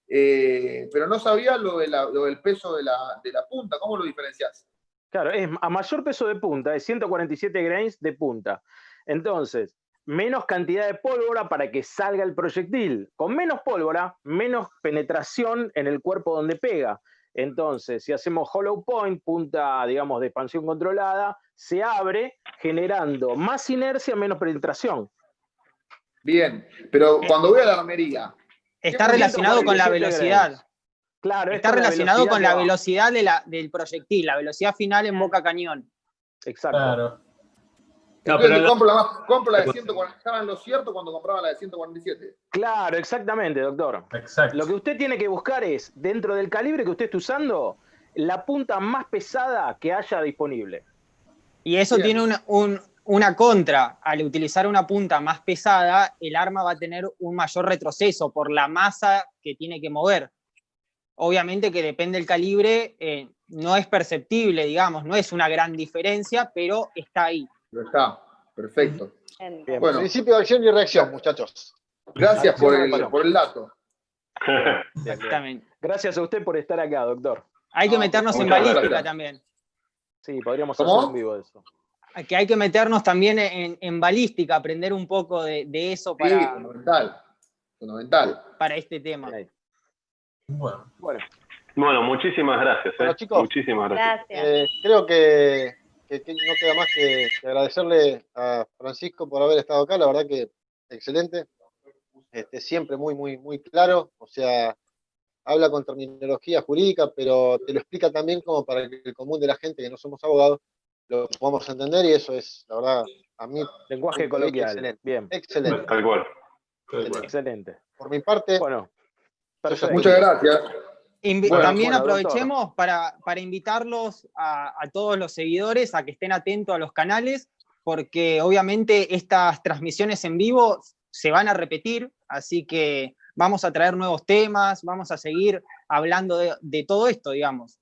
Pero no sabía lo del peso de la punta. ¿Cómo lo diferenciás? Claro, es a mayor peso de punta, es 147 grains de punta. Entonces, menos cantidad de pólvora para que salga el proyectil. Con menos pólvora, menos penetración en el cuerpo donde pega. Entonces, si hacemos hollow point, punta, digamos, de expansión controlada, se abre generando más inercia, menos penetración. Bien, pero cuando voy a la armería... Está relacionado con la velocidad. Grains. Claro, está relacionado con la velocidad del proyectil, la velocidad final en boca cañón. Exacto. Claro. Entonces compro la de 140, estaba en lo cierto cuando compraba la de 147. Claro, exactamente, doctor. Exacto. Lo que usted tiene que buscar es, dentro del calibre que usted esté usando, la punta más pesada que haya disponible. Y eso Bien. tiene una contra. Al utilizar una punta más pesada, el arma va a tener un mayor retroceso por la masa que tiene que mover. Obviamente que depende del calibre, no es perceptible, digamos, no es una gran diferencia, pero está ahí. Pero está, perfecto. Bien. Bueno, Principio de acción y reacción, muchachos. gracias por el dato. Exactamente. Gracias a usted por estar acá, doctor. Hay que meternos en muchas balística gracias. también. Sí, podríamos ¿Cómo? hacer un vivo de eso. Que hay que meternos también en balística, aprender un poco de eso Sí, fundamental. para este tema. Bueno. Bueno, muchísimas gracias. Bueno, chicos. Muchísimas gracias. Gracias. Creo que no queda más que agradecerle a Francisco por haber estado acá, la verdad que excelente. Siempre muy, muy, muy claro, o sea, habla con terminología jurídica, pero te lo explica también como para que el común de la gente que no somos abogados lo podamos entender, y eso es, la verdad, a mí, Lenguaje punto de vista, coloquial. excelente. Bien, Excelente. Tal cual. excelente. Por mi parte, Bueno, yo ya perfecto. Muchas gracias. También bueno, aprovechemos para invitarlos a todos los seguidores a que estén atentos a los canales, porque obviamente estas transmisiones en vivo se van a repetir, así que vamos a traer nuevos temas, vamos a seguir hablando de todo esto, digamos.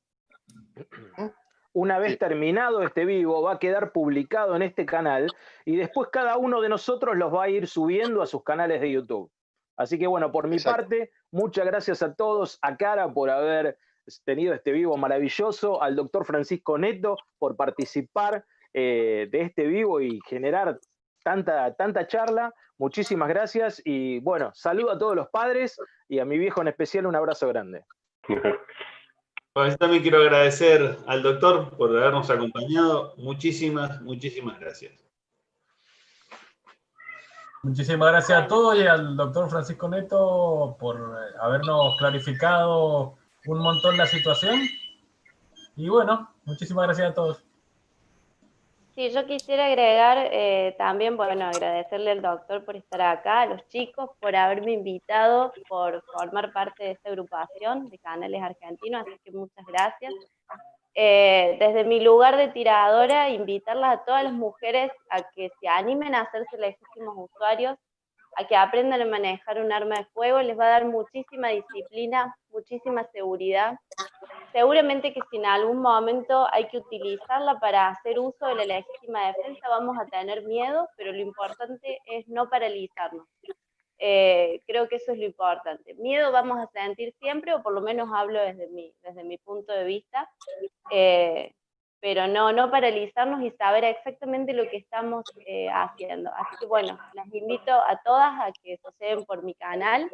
Una vez terminado este vivo, va a quedar publicado en este canal y después cada uno de nosotros los va a ir subiendo a sus canales de YouTube. Así que bueno, por mi parte, muchas gracias a todos, a Cara por haber tenido este vivo maravilloso, al doctor Francisco Neto por participar de este vivo y generar tanta charla. Muchísimas gracias y bueno, saludo a todos los padres y a mi viejo en especial un abrazo grande. Bueno, yo también quiero agradecer al doctor por habernos acompañado. Muchísimas gracias. Muchísimas gracias a todos y al doctor Francisco Neto por habernos clarificado un montón la situación. Y bueno, muchísimas gracias a todos. Sí, yo quisiera agregar también, bueno, agradecerle al doctor por estar acá, a los chicos por haberme invitado, por formar parte de esta agrupación de canales argentinos, así que muchas gracias. Desde mi lugar de tiradora, invitarlas a todas las mujeres a que se animen a hacerse legítimos usuarios, a que aprendan a manejar un arma de fuego, les va a dar muchísima disciplina, muchísima seguridad. Seguramente que si en algún momento hay que utilizarla para hacer uso de la legítima defensa, vamos a tener miedo, pero lo importante es no paralizarnos. Creo que eso es lo importante. Miedo vamos a sentir siempre, o por lo menos hablo desde mi punto de vista, pero no paralizarnos y saber exactamente lo que estamos haciendo. Así que bueno, las invito a todas a que se ceden por mi canal.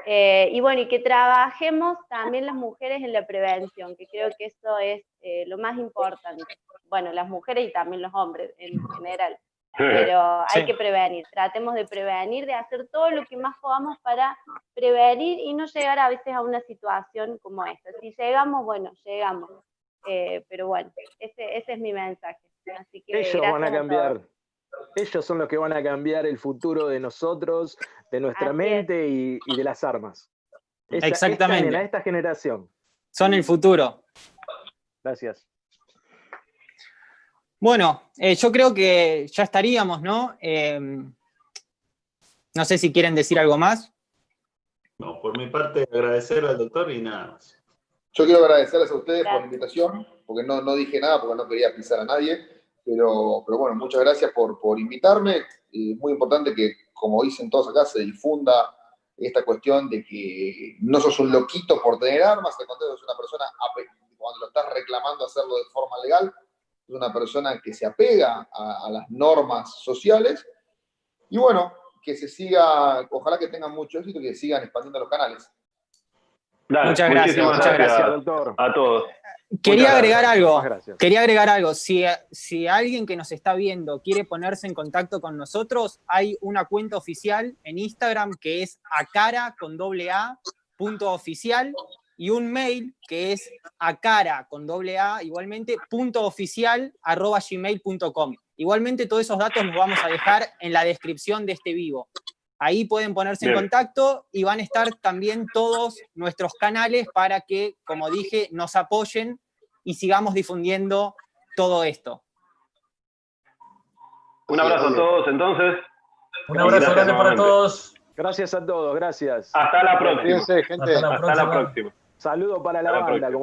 Y bueno, y que trabajemos también las mujeres en la prevención, que creo que eso es lo más importante. Bueno, las mujeres y también los hombres en general. Pero hay que prevenir, tratemos de prevenir, de hacer todo lo que más podamos para prevenir y no llegar a veces a una situación como esta. Si llegamos, bueno, llegamos. Pero bueno, ese es mi mensaje. Así que ellos van a cambiar. todos. Ellos son los que van a cambiar el futuro de nosotros, de nuestra mente y de las armas. Exactamente. Esta generación. Son el futuro. Gracias. Bueno, yo creo que ya estaríamos, ¿no? No sé si quieren decir algo más. No, por mi parte, agradecer al doctor y nada más. Yo quiero agradecerles a ustedes por la invitación, porque no dije nada, porque no quería pisar a nadie, pero bueno, muchas gracias por invitarme. Es muy importante que, como dicen todos acá, se difunda esta cuestión de que no sos un loquito por tener armas, al contrario, sos una persona, cuando lo estás reclamando hacerlo de forma legal, es una persona que se apega a las normas sociales. Y bueno, que se siga, ojalá que tengan mucho éxito y que sigan expandiendo los canales. Dale, Muchas gracias, muchísimas muchas gracias, doctor. a todos. Quería Muchas agregar gracias. algo. Muchas gracias. Quería agregar algo. Si alguien que nos está viendo quiere ponerse en contacto con nosotros, hay una cuenta oficial en Instagram que es acara.oficial y un mail que es acara.a igualmente .oficial@gmail.com. Igualmente todos esos datos los vamos a dejar en la descripción de este vivo. Ahí pueden ponerse en Bien. contacto y van a estar también todos nuestros canales para que, como dije, nos apoyen y sigamos difundiendo todo esto. Un abrazo a todos, entonces. Un abrazo Gracias grande para nuevamente. todos. Gracias a todos, gracias. Hasta la próxima. Cuídense, gente. Hasta la Hasta la próxima. próxima. Saludo para la Hasta la banda. próxima.